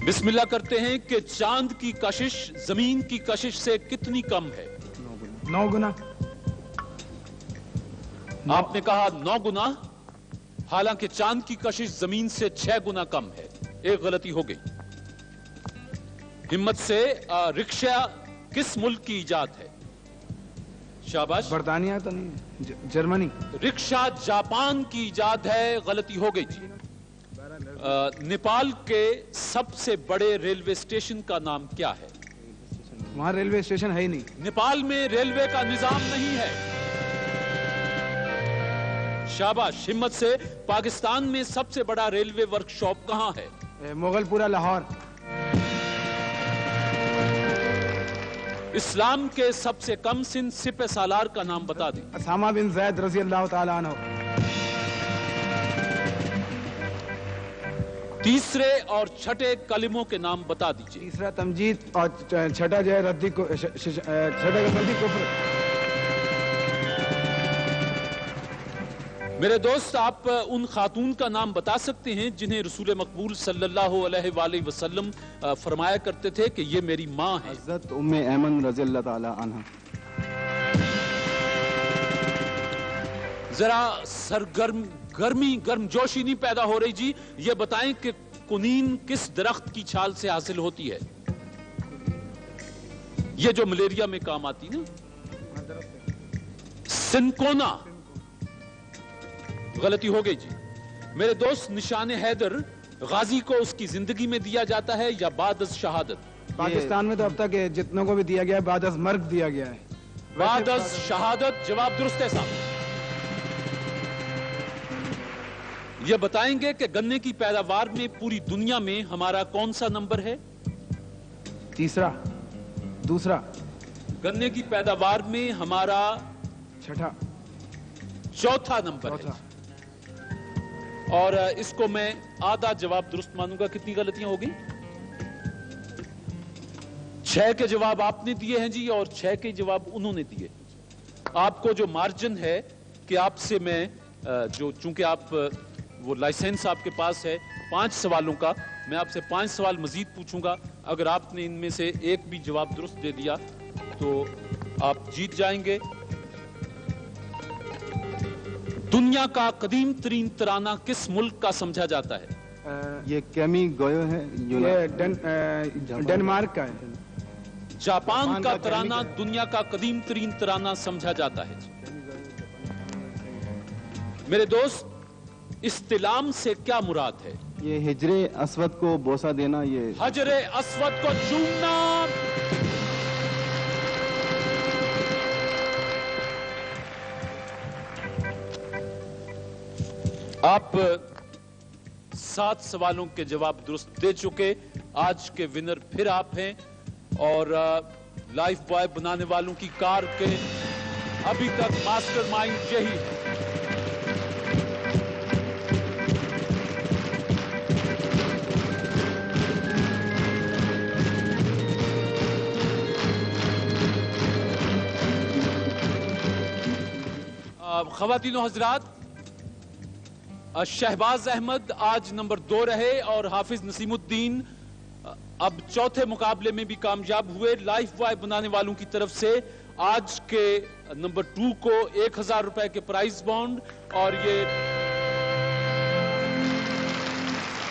बिस्मिल्लाह करते हैं कि चांद की कशिश जमीन की कशिश से कितनी कम है? 9 गुना। आपने कहा 9 गुना, हालांकि चांद की कशिश जमीन से 6 गुना कम है। एक गलती हो गई। हिम्मत से, रिक्शा किस मुल्क की इजाद है? शाबाश। बर्तानिया तो नहीं, जर्मनी। रिक्शा जापान की इजाद है। गलती हो गई जी। नेपाल के सबसे बड़े रेलवे स्टेशन का नाम क्या है? वहां रेलवे स्टेशन है ही नहीं। नेपाल में रेलवे का निजाम नहीं है। शाबाश। हिम्मत से, पाकिस्तान में सबसे बड़ा रेलवे वर्कशॉप कहां है? मुगलपुरा, लाहौर। इस्लाम के सबसे कम सिन सिपह सालार का नाम बता दें। उसामा बिन ज़ैद रज़ी अल्लाह ताला अन्हु। तीसरे और छठे कलिमों के नाम बता दीजिए। तीसरा तमजीद और छठा जो है रद्दी को, छठा का रद्दी कुफ्र। मेरे दोस्त, आप उन खातून का नाम बता सकते हैं जिन्हें रसूल मकबूल सल्लल्लाहु अलैहि वसल्लम फरमाया करते थे कि ये मेरी माँ है? हज़रत उम्मे ऐमन रज़ी अल्लाह ताला अन्हा। जरा गर्मजोशी नहीं पैदा हो रही जी। ये बताएं कि कुनीन किस दरख्त की छाल से हासिल होती है? ये जो मलेरिया में काम आती ना, सिनकोना। गलती हो गई जी। मेरे दोस्त, निशान हैदर गाजी को उसकी जिंदगी में दिया जाता है या बाद अज़ शहादत? पाकिस्तान में तो अब तक जितनों को भी दिया गया है बाद अज़ मर्ग दिया गया है। बाद अज़ शहादत। जवाब दुरुस्त है साहब। यह बताएंगे कि गन्ने की पैदावार में पूरी दुनिया में हमारा कौन सा नंबर है? तीसरा। दूसरा। गन्ने की पैदावार में हमारा छठा। चौथा नंबर है। और इसको मैं आधा जवाब दुरुस्त मानूंगा। कितनी गलतियां होगी? 6 के जवाब आपने दिए हैं जी और 6 के जवाब उन्होंने दिए। आपको जो मार्जिन है कि आपसे मैं जो चूंकि आप वो लाइसेंस आपके पास है 5 सवालों का, मैं आपसे 5 सवाल मजीद पूछूंगा। अगर आपने इनमें से एक भी जवाब दुरुस्त दे दिया तो आप जीत जाएंगे। दुनिया का कदीम तरीन तराना किस मुल्क का समझा जाता है? ये कैमी गोयो है ये डेनमार्क का है। जापान का तराना दुनिया का कदीम तरीन तराना समझा जाता है। मेरे दोस्त, इस्तिलाम से क्या मुराद है? ये हिजरे अस्वद को बोसा देना, ये हजरे अस्वद को चूमना। आप 7 सवालों के जवाब दुरुस्त दे चुके। आज के विनर फिर आप हैं और लाइफ बॉय बनाने वालों की कार के अभी तक मास्टरमाइंड यही है। ख़वातीनो हज़रात, शहबाज अहमद आज नंबर 2 रहे और हाफिज नसीमुद्दीन अब चौथे मुकाबले में भी कामयाब हुए। लाइफ बॉय बनाने वालों की तरफ से आज के नंबर 2 को 1000 रुपए के प्राइज बॉन्ड और ये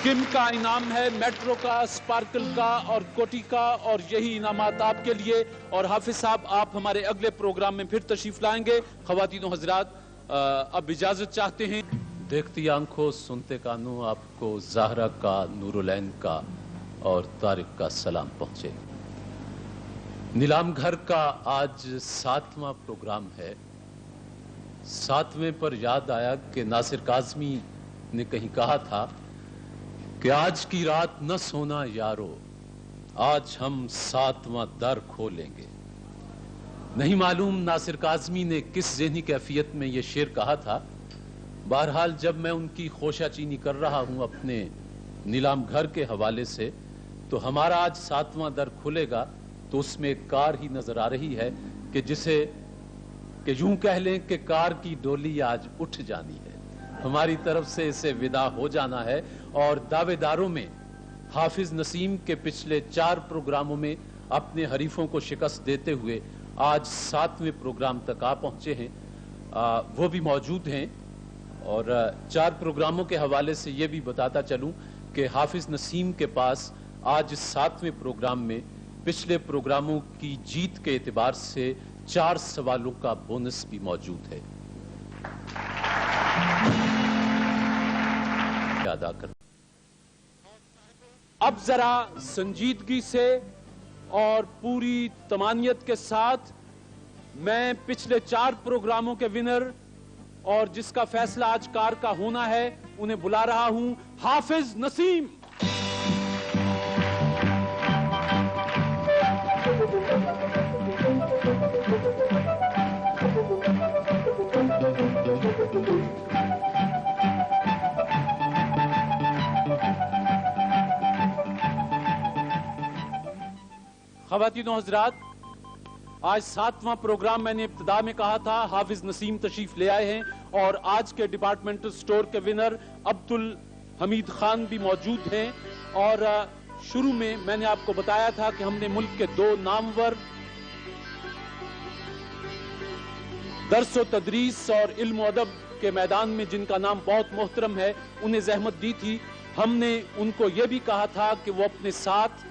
किम का इनाम है, मेट्रो का, स्पार्कल का और कोटी का, और यही इनामात आपके लिए। और हाफिज साहब, आप हमारे अगले प्रोग्राम में फिर तशरीफ लाएंगे। ख़वातीनो हज़रात, अब इजाजत चाहते हैं। देखती आंखों सुनते कानों, आपको ज़ाहरा का, नूरुलैन का और तारिक का सलाम पहुंचे। नीलाम घर का आज 7वां प्रोग्राम है। 7वें पर याद आया कि नासिर काज़मी ने कहीं कहा था कि आज की रात न सोना यारो, आज हम 7वां दर खोलेंगे। नहीं मालूम नासिर काज़मी ने किस ज़हनी कैफियत में ये शेर कहा था। बहरहाल जब मैं उनकी खोशाचीनी कर रहा हूं अपने नीलाम घर के हवाले से, तो हमारा आज 7वां दर खुलेगा तो उसमें एक कार ही नजर आ रही है कि जिसे कि यूं कह लें कि कार की डोली आज उठ जानी है। हमारी तरफ से इसे विदा हो जाना है। और दावेदारों में हाफिज नसीम के पिछले 4 प्रोग्रामों में अपने हरीफों को शिकस्त देते हुए आज 7वें प्रोग्राम तक आ पहुंचे हैं, वो भी मौजूद हैं। और 4 प्रोग्रामों के हवाले से ये भी बताता चलूं कि हाफिज नसीम के पास आज 7वें प्रोग्राम में पिछले प्रोग्रामों की जीत के एतबार से 4 सवालों का बोनस भी मौजूद है। अदा कर अब जरा संजीदगी से और पूरी तमानियत के साथ मैं पिछले 4 प्रोग्रामों के विनर और जिसका फैसला आज कार का होना है उन्हें बुला रहा हूं। हाफिज नसीम। ख़वातीनो हज़रात, आज 7वां प्रोग्राम मैंने इब्तिदा में कहा था हाफिज नसीम तशरीफ ले आए हैं और आज के डिपार्टमेंटल स्टोर के विनर अब्दुल हमीद खान भी मौजूद हैं। और शुरू में मैंने आपको बताया था कि हमने मुल्क के 2 नामवर दर्स व तदरीस और इल्म अदब के मैदान में जिनका नाम बहुत मोहतरम है, उन्हें जहमत दी थी। हमने उनको ये भी कहा था कि वो अपने साथ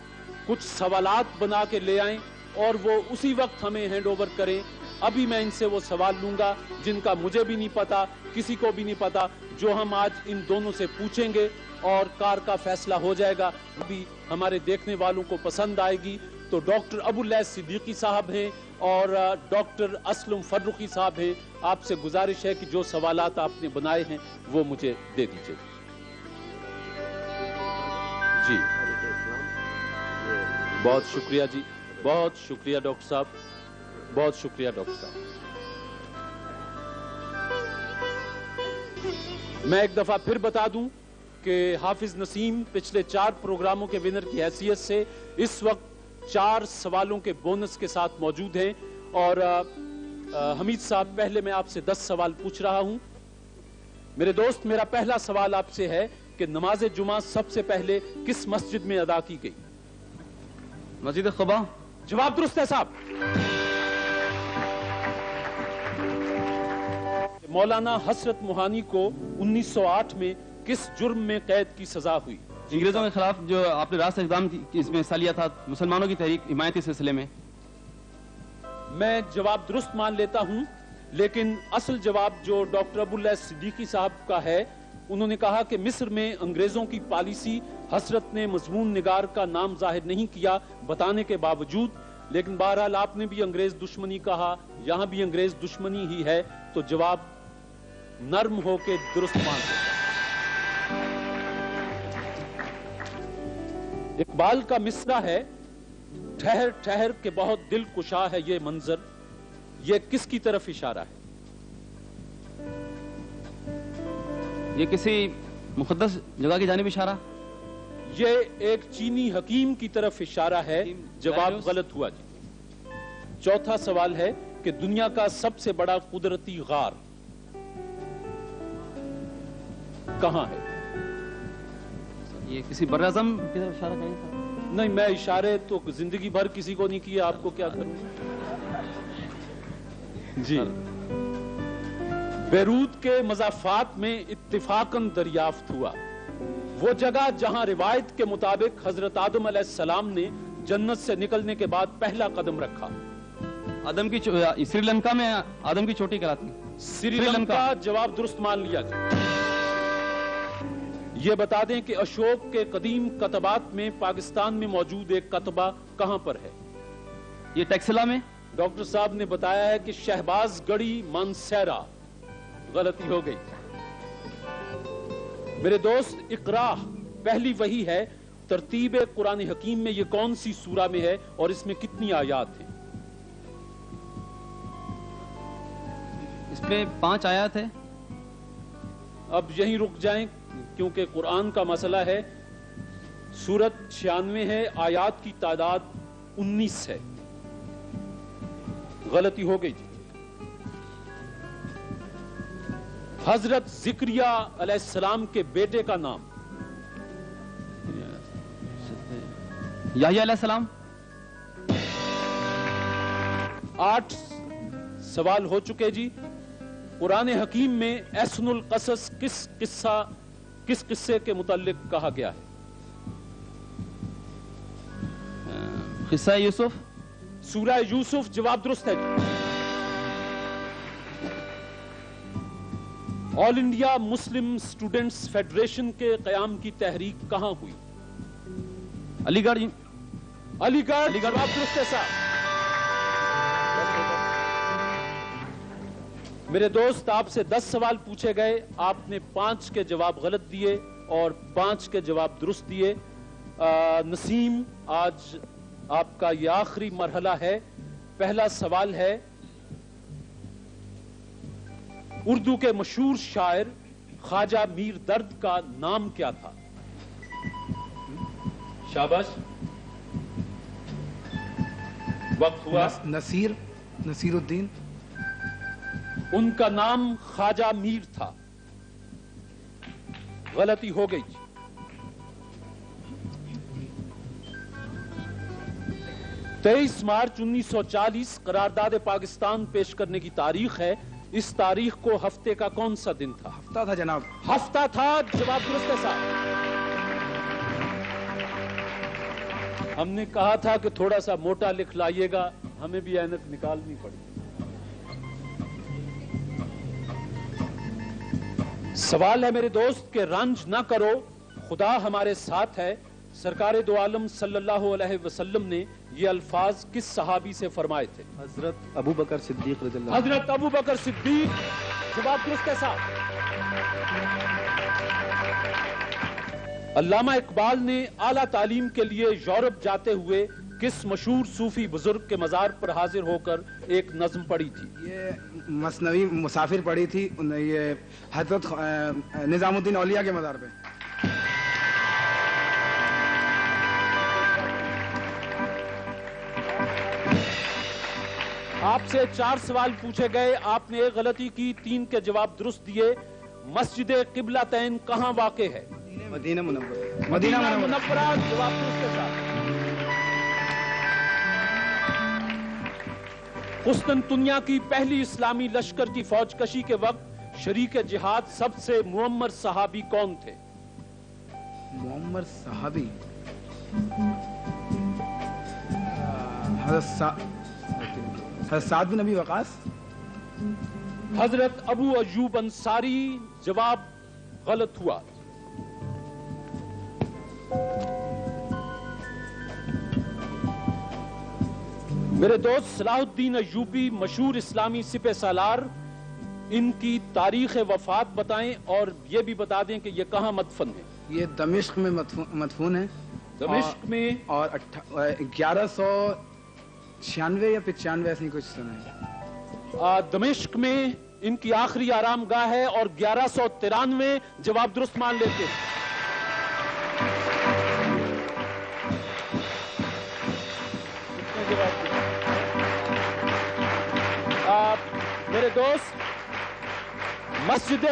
कुछ सवालात बना के ले आएं और वो उसी वक्त हमें हैंड ओवर करें। अभी मैं इनसे वो सवाल लूंगा जिनका मुझे भी नहीं पता, किसी को भी नहीं पता, जो हम आज इन दोनों से पूछेंगे और कार का फैसला हो जाएगा। अभी हमारे देखने वालों को पसंद आएगी तो डॉक्टर अबुल्लैस सिद्दीकी साहब हैं और डॉक्टर असलम फर्रुखी साहब हैं। आपसे गुजारिश है कि जो सवालात आपने बनाए हैं वो मुझे दे दीजिए। जी बहुत शुक्रिया जी, बहुत शुक्रिया डॉक्टर साहब, बहुत शुक्रिया डॉक्टर साहब। मैं एक दफा फिर बता दूं कि हाफिज नसीम पिछले 4 प्रोग्रामों के विनर की हैसियत से इस वक्त 4 سوالوں کے بونس کے ساتھ موجود ہیں. اور حمید صاحب، پہلے میں آپ سے 10 سوال پوچھ رہا ہوں. میرے دوست، میرا پہلا سوال آپ سے ہے کہ نماز جمعہ سب سے پہلے کس مسجد میں ادا کی گئی؟ مسجد قباء. جواب درست ہے صاحب. مولانا حسرت موہانی کو 1908 میں کس جرم میں قید کی سزا ہوئی؟ انگریزوں کے خلاف جو آپ نے راست اقدام اس میں حصہ لیا تھا، مسلمانوں کی تحریک حمایتی سلسلے میں. میں جواب درست مان لیتا ہوں، لیکن اصل جواب جو ڈاکٹر ابو اللہ صدیقی صاحب کا ہے، انہوں نے کہا کہ مصر میں انگریزوں کی پالیسی، حسرت نے مضمون نگار کا نام ظاہر نہیں کیا بتانے کے باوجود، لیکن بہرحال آپ نے بھی انگریز دشمنی کہا، یہاں بھی انگریز دشمنی ہی ہے، تو جواب نرم ہو کے درست مان لیتا. اقبال کا مصرع ہے، ٹھہر ٹھہر کے بہت دل کشا ہے یہ منظر، یہ کس کی طرف اشارہ ہے؟ یہ کسی مقدس جگہ کی جانب اشارہ؟ یہ ایک چینی حکیم کی طرف اشارہ ہے. جواب غلط ہوا جی. چوتھا سوال ہے کہ دنیا کا سب سے بڑا قدرتی غار کہاں ہے؟ یہ کسی بر اعظم کی طرف اشارہ کریں تھا؟ نہیں، میں اشارے تو زندگی بھر کسی کو نہیں کیا، آپ کو کیا کروں جی. بیروت کے مضافات میں اتفاقاً دریافت ہوا وہ جگہ جہاں روایت کے مطابق حضرت آدم علیہ السلام نے جنت سے نکلنے کے بعد پہلا قدم رکھا. آدم کی سری لنکا میں آدم کی چوٹی کراتی. سری لنکا. جواب درست مان لیا جائے. یہ بتا دیں کہ اشوک کے قدیم کتبات میں پاکستان میں موجود ایک کتبہ کہاں پر ہے؟ یہ ٹیکسلا میں. ڈاکٹر صاحب نے بتایا ہے کہ شہباز گڑھی مانسیرا. غلطی ہو گئی. میرے دوست، اقرا پہلی وحی ہے. ترتیب قرآن حکیم میں یہ کون سی سورہ میں ہے اور اس میں کتنی آیات ہیں؟ اس میں 5 آیات ہے. اب یہیں رک جائیں کیونکہ قرآن کا مسئلہ ہے. سورت 96 ہے، آیات کی تعداد 19 ہے. غلطی ہو گئی جی. حضرت زکریا علیہ السلام کے بیٹے کا نام؟ یحییٰ علیہ السلام. 8 سوال ہو چکے جی. قرآن حکیم میں احسن القصص کس قصے کے متعلق کہا گیا ہے؟ قصہ یوسف. سورہ یوسف. جواب درست ہے جی. آل انڈیا مسلم اسٹوڈنٹس فیڈریشن کے قیام کی تحریک کہاں ہوئی؟ علی گڑھ. علی گڑھ. جواب درست ہے صاحب. میرے دوست، آپ سے 10 سوال پوچھے گئے، آپ نے 5 کے جواب غلط دیے اور 5 کے جواب درست دیے. نسیم، آج آپ کا یہ آخری مرحلہ ہے. پہلا سوال ہے، اردو کے مشہور شاعر خواجہ میر درد کا نام کیا تھا؟ شاباش. وقت ہوا. نصیر الدین. ان کا نام خواجہ میر تھا. غلطی ہو گئی. 23 مارچ 1940 قرارداد پاکستان پیش کرنے کی تاریخ ہے. اس تاریخ کو ہفتے کا کون سا دن تھا؟ ہفتہ تھا جناب. ہفتہ تھا. جواب درست ہے صاحب. ہم نے کہا تھا کہ تھوڑا سا موٹا لکھ لائیے گا، ہمیں بھی اینک نکالنی پڑی. سوال ہے میرے دوست کہ رنج نہ کرو، خدا ہمارے ساتھ ہے. سرکار دو عالم صلی اللہ علیہ وسلم نے یہ الفاظ کس صحابی سے فرمائے تھے؟ حضرت ابو بکر صدیق رضی اللہ عنہ. حضرت ابو بکر صدیق. جواب درست ہے صاحب. علامہ اقبال نے اعلیٰ تعلیم کے لیے یورپ جاتے ہوئے کس مشہور صوفی بزرگ کے مزار پر حاضر ہو کر ایک نظم پڑھی تھی؟ یہ مثنوی مسافر پڑھی تھی یہ حضرت نظام الدین اولیاء کے مزار پہ. آپ سے 4 سوال پوچھے گئے، آپ نے ایک غلطی کی، 3 کے جواب درست دیے۔ مسجد قبلتین کہاں واقع ہے؟ مدینہ منورہ۔ مدینہ منورہ، جواب درست کے ساتھ۔ قسطنطنیہ کی پہلی اسلامی لشکر کی فوج کشی کے وقت شریک جہاد سب سے معمر صحابی کون تھے؟ معمر صحابی حضرت سعد بن ابی وقاص۔ حضرت ابو ایوب انصاری، جواب غلط ہوا۔ میرے دوست صلاح الدین ایوبی مشہور اسلامی سپہ سالار، ان کی تاریخ وفات بتائیں اور یہ بھی بتا دیں کہ یہ کہاں مدفن ہے؟ یہ دمشق میں مدفون ہے، دمشق میں، اور 1196 یا 95 ایسے ہی کچھ سنا ہے۔ دمشق میں ان کی آخری آرام گاہ ہے اور 1193 جواب درست مان لیتے ہیں۔ میرے دوست، مسجد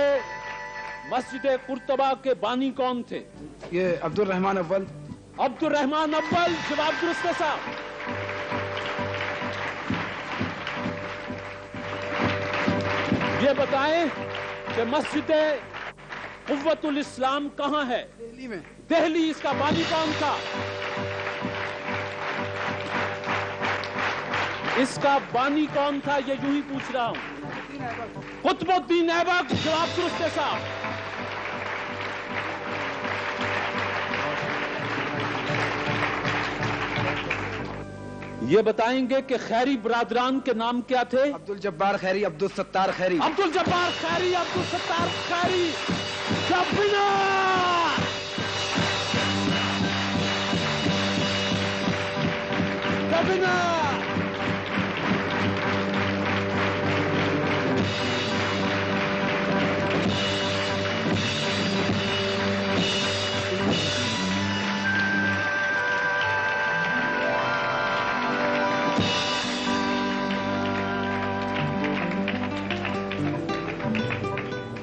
قرطبہ کے بانی کون تھے؟ یہ عبد الرحمن اول۔ عبد الرحمن اول، جواب درست کے ساتھ۔ یہ بتائیں کہ مسجد قوت الاسلام کہاں ہے؟ دہلی میں۔ دہلی، اس کا بانی کون تھا؟ اس کا بانی کون تھا یہ یوں ہی پوچھ رہا ہوں۔ قطب الدین ایبک، جواب درست کے ساتھ۔ یہ بتائیں گے کہ خیری برادران کے نام کیا تھے؟ عبد الجبار خیری، عبد الستار خیری۔ عبد الجبار خیری، عبد الستار خیری، شبنا! شبنا!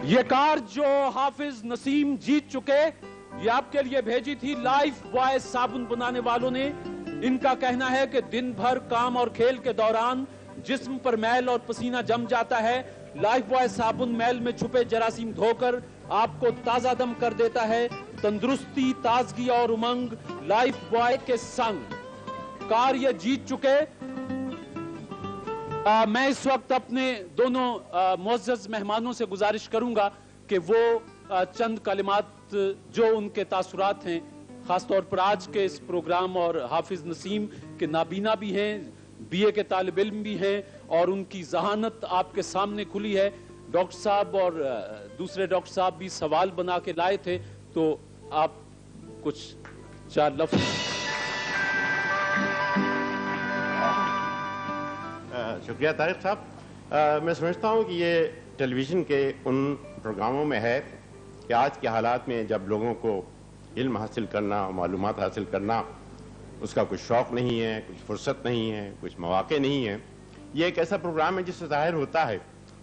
یہ کار جو حافظ نسیم جیت چکے، یہ آپ کے لیے بھیجی تھی لائف بوائے صابن بنانے والوں نے۔ ان کا کہنا ہے کہ دن بھر کام اور کھیل کے دوران جسم پر میل اور پسینہ جم جاتا ہے، لائف بوائے صابن میل میں چھپے جراثیم دھو کر آپ کو تازہ دم کر دیتا ہے۔ تندرستی، تازگی اور امنگ لائف بوائے کے سنگ۔ کار یہ جیت چکے۔ میں اس وقت اپنے دونوں معزز مہمانوں سے گزارش کروں گا کہ وہ چند کلمات جو ان کے تاثرات ہیں، خاص طور پر آج کے اس پروگرام، اور حافظ نسیم کے نابینا بھی ہیں، بی اے کے طالب علم بھی ہیں، اور ان کی ذہانت آپ کے سامنے کھلی ہے۔ ڈاکٹر صاحب اور دوسرے ڈاکٹر صاحب بھی سوال بنا کے لائے تھے، تو آپ کچھ 4 لفظ۔ شکریہ طارق صاحب۔ میں سمجھتا ہوں کہ یہ ٹیلی ویژن کے ان پروگراموں میں ہے کہ آج کے حالات میں جب لوگوں کو علم حاصل کرنا، معلومات حاصل کرنا، اس کا کچھ شوق نہیں ہے، کچھ فرصت نہیں ہے، کچھ مواقع نہیں ہے، یہ ایک ایسا پروگرام ہے جس سے ظاہر ہوتا ہے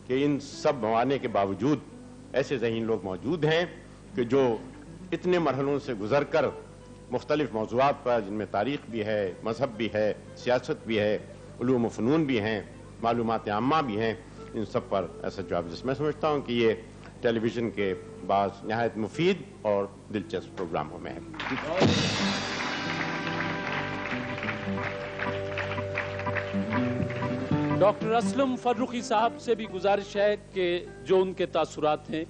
کہ ان سب موانع کے باوجود ایسے ذہین لوگ موجود ہیں کہ جو اتنے مرحلوں سے گزر کر مختلف موضوعات پر، جن میں تاریخ بھی ہے، مذہب بھی ہے، سیاست بھی ہے، علوم و فنون بھی ہیں، معلومات عامہ بھی ہیں، ان سب پر ایسا جواب۔ جس میں سمجھتا ہوں کہ یہ ٹیلی ویژن کے بعض نہایت مفید اور دلچسپ پروگراموں میں ہے۔ ڈاکٹر اسلم فرخی صاحب سے بھی گزارش ہے کہ جو ان کے تاثرات ہیں۔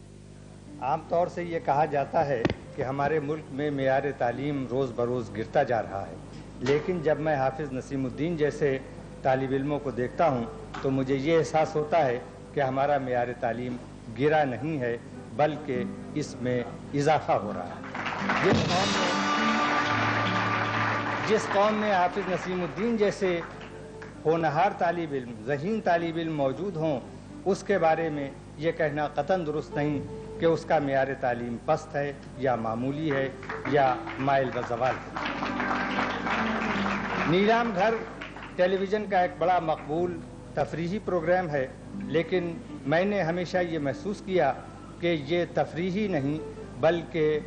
عام طور سے یہ کہا جاتا ہے کہ ہمارے ملک میں معیار تعلیم روز بروز گرتا جا رہا ہے، لیکن جب میں حافظ نسیم الدین جیسے طالب علموں کو دیکھتا ہوں تو مجھے یہ احساس ہوتا ہے کہ ہمارا معیار تعلیم گرا نہیں ہے بلکہ اس میں اضافہ ہو رہا ہے۔ جس قوم میں حافظ نسیم الدین جیسے ہونہار طالب علم، ذہین طالب علم موجود ہوں، اس کے بارے میں یہ کہنا قطعاً درست نہیں کہ اس کا معیار تعلیم پست ہے یا معمولی ہے یا مائل و زوال ہے۔ نیلام گھر ٹیلی ویژن کا ایک بڑا مقبول تفریحی پروگرام ہے، لیکن میں نے ہمیشہ یہ محسوس کیا کہ یہ تفریحی نہیں بلکہ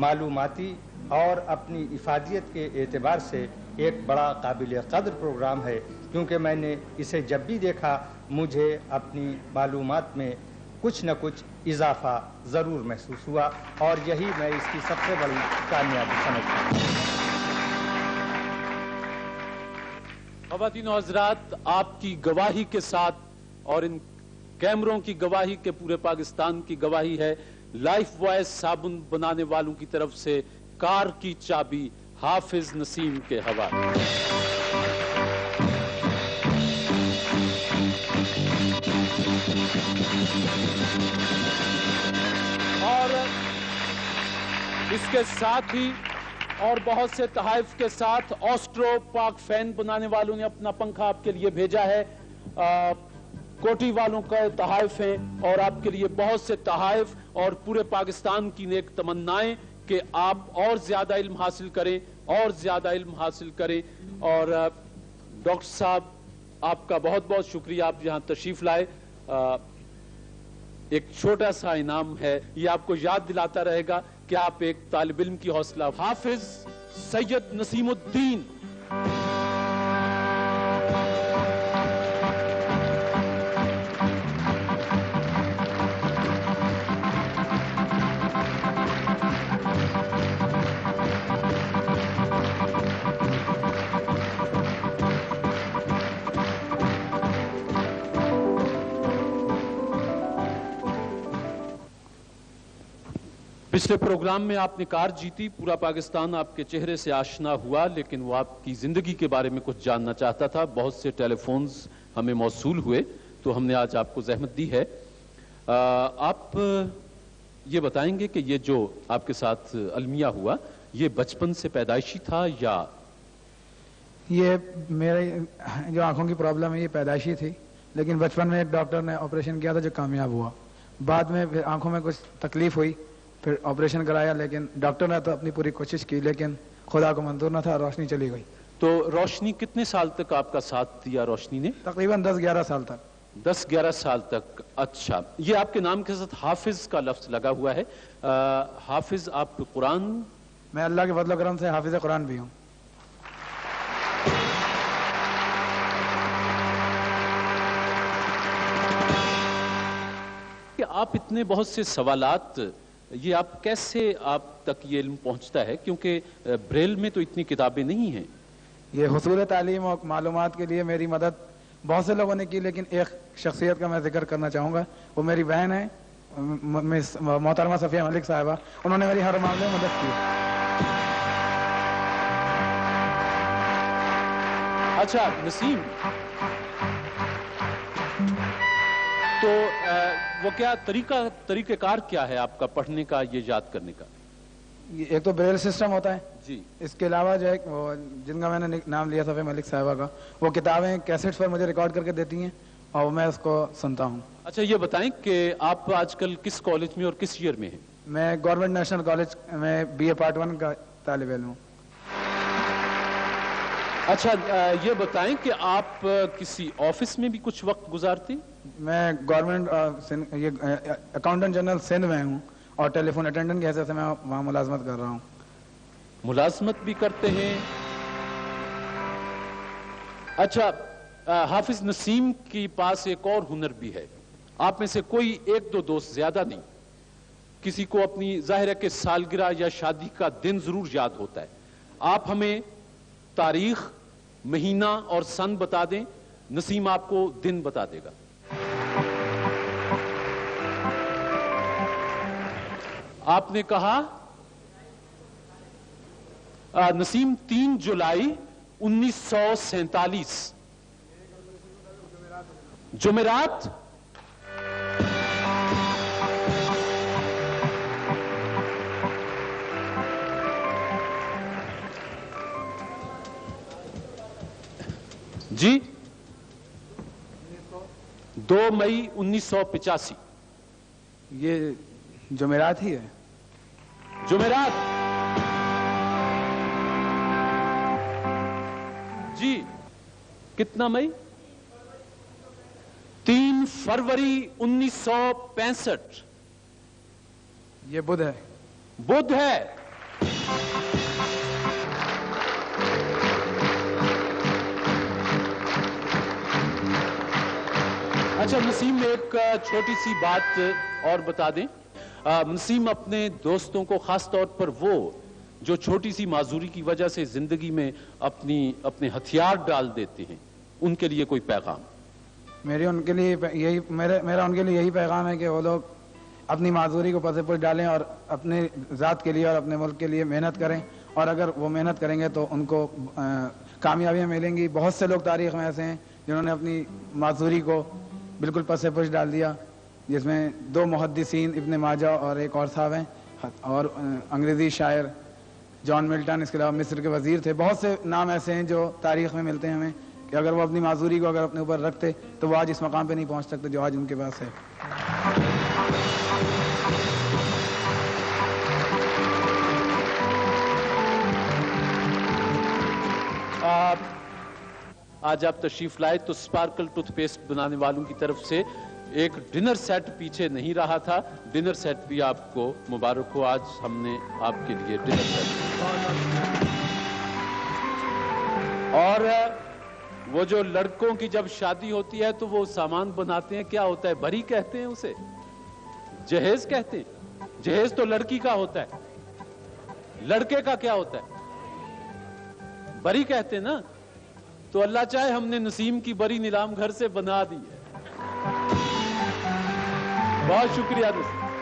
معلوماتی اور اپنی افادیت کے اعتبار سے ایک بڑا قابل قدر پروگرام ہے، کیونکہ میں نے اسے جب بھی دیکھا مجھے اپنی معلومات میں کچھ نہ کچھ اضافہ ضرور محسوس ہوا، اور یہی میں اس کی سب سے بڑی کامیابی سمجھتا ہوں۔ خواتین و حضرات، آپ کی گواہی کے ساتھ اور ان کیمروں کی گواہی کے پورے پاکستان کی گواہی ہے، لائف وائس صابن بنانے والوں کی طرف سے کار کی چابی حافظ نسیم کے حوالے۔ اور اس کے ساتھ ہی اور بہت سے تحائف کے ساتھ آسٹرو پاک فین بنانے والوں نے اپنا پنکھا آپ کے لیے بھیجا ہے۔ کوٹی والوں کا تحائف ہیں اور آپ کے لیے بہت سے تحائف اور پورے پاکستان کی نیک تمنائیں کہ آپ اور زیادہ علم حاصل کریں اور زیادہ علم حاصل کریں۔ اور ڈاکٹر صاحب، آپ کا بہت بہت شکریہ، آپ یہاں تشریف لائے۔ ایک چھوٹا سا انعام ہے، یہ آپ کو یاد دلاتا رہے گا کہ آپ ایک طالب علم کی حوصلہ۔ حافظ سید نسیم الدین۔ پچھلے پروگرام میں آپ نے کار جیتی، پورا پاکستان آپ کے چہرے سے آشنا ہوا، لیکن وہ آپ کی زندگی کے بارے میں کچھ جاننا چاہتا تھا۔ بہت سے ٹیلی فونز ہمیں موصول ہوئے تو ہم نے آج آپ کو زحمت دی ہے۔ آپ یہ بتائیں گے کہ یہ جو آپ کے ساتھ المیہ ہوا، یہ بچپن سے پیدائشی تھا یا؟ یہ میرے جو آنکھوں کی پرابلم ہے یہ پیدائشی تھی، لیکن بچپن میں ایک ڈاکٹر نے آپریشن کیا تھا جو کامیاب ہوا۔ بعد میں پھر آنکھوں میں کچھ تکلیف ہوئی، پھر آپریشن کرایا، لیکن ڈاکٹر نے تو اپنی پوری کوشش کی، لیکن خدا کو منظور نہ تھا، روشنی چلی گئی۔ تو روشنی کتنے سال تک آپ کا ساتھ دیا روشنی نے؟ تقریباً 10-11 سال تک۔ 10-11 سال تک۔ اچھا، یہ آپ کے نام کے ساتھ حافظ کا لفظ لگا ہوا ہے۔ حافظ آپ قرآن؟ میں اللہ کے فضل و کرم سے حافظ قرآن بھی ہوں۔ کہ آپ اتنے بہت سے سوالات، یہ آپ کیسے آپ تک یہ علم پہنچتا ہے؟ کیونکہ بریل میں تو اتنی کتابیں نہیں ہیں۔ یہ حصول تعلیم اور معلومات کے لیے میری مدد بہت سے لوگوں نے کی، لیکن ایک شخصیت کا میں ذکر کرنا چاہوں گا، وہ میری بہن ہے محترمہ صفیہ ملک صاحبہ۔ انہوں نے میری ہر معاملے میں مدد کی۔ اچھا نسیم، تو وہ کیا طریقہ کار کیا ہے آپ کا پڑھنے کا، یہ یاد کرنے کا؟ ایک تو بریل سسٹم ہوتا ہے جی، اس کے علاوہ جو ہے جن کا میں نے نام لیا صفیہ ملک صاحبہ کا، وہ کتابیں کیسٹس پر مجھے ریکارڈ کر کے دیتی ہیں اور میں اس کو سنتا ہوں۔ اچھا یہ بتائیں کہ آپ آج کل کس کالج میں اور کس ایئر میں ہیں؟ میں گورنمنٹ نیشنل کالج میں BA پارٹ 1 کا طالب علم ہوں۔ اچھا یہ بتائیں کہ آپ کسی آفس میں بھی کچھ وقت گزارتے؟ میں گورنمنٹ اکاؤنٹنٹ جنرل سندھ میں ہوں اور ٹیلی فون اٹینڈنٹ کی حیثیت سے میں وہاں ملازمت کر رہا ہوں۔ ملازمت بھی کرتے ہیں؟ اچھا، حافظ نسیم کے پاس ایک اور ہنر بھی ہے۔ آپ میں سے کوئی ایک دو دوست، زیادہ نہیں، کسی کو اپنی ظاہر ہے کہ سالگرہ یا شادی کا دن ضرور یاد ہوتا ہے۔ آپ ہمیں تاریخ، مہینہ اور سن بتا دیں، نسیم آپ کو دن بتا دے گا۔ آپ نے کہا نسیم 3 جولائی 1947 جمعرات۔ جی 2 مئی 1985۔ یہ جمعرات ہی ہے؟ جمعرات۔ جی کتنا مئی؟ 3 फरवरी 1965। ये बुध है। बुध है। अच्छा नसीम, एक छोटी सी बात और बता दें। नसीम अपने दोस्तों को, खास तौर पर वो जो छोटी सी माजूरी की वजह से जिंदगी में अपने हथियार डाल देते हैं, उनके लिए कोई पैगाम? मेरा उनके लिए यही पैगाम है कि वो लोग अपनी माजूरी को पसे पर डालें और अपने ज़ात के लिए और अपने मुल्क के लिए मेहनत करें, और अगर वो मेहनत करेंगे तो उनको कामयाबियाँ मिलेंगी। बहुत से लोग तारीख़ में ऐसे हैं जिन्होंने अपनी माजूरी को बिल्कुल पसे पुश डाल दिया, जिसमें 2 मुहद्दिसीन इब्न माजा और एक और साहब हैं, और अंग्रेज़ी शायर जॉन मिल्टन, इसके अलावा मिस्र के वज़ीर थे। बहुत से नाम ऐसे हैं जो तारीख़ में मिलते हैं हमें कि अगर वो अपनी माजूरी को अगर अपने ऊपर रखते तो वो आज इस मकाम पे नहीं पहुंच सकते जो आज उनके पास है। आज आप तशरीफ लाए तो स्पार्कल टूथपेस्ट बनाने वालों की तरफ से एक डिनर सेट पीछे नहीं रहा था। डिनर सेट भी आपको मुबारक हो, आज हमने आपके लिए डिनर सेट। और वो जो लड़कों की जब शादी होती है तो वो सामान बनाते हैं, क्या होता है, भरी कहते हैं उसे, जहेज कहते हैं। जहेज तो लड़की का होता है, लड़के का क्या होता है, बरी कहते हैं ना। तो अल्लाह चाहे हमने नसीम की बरी नीलाम घर से बना दी है। बहुत शुक्रिया नसीम।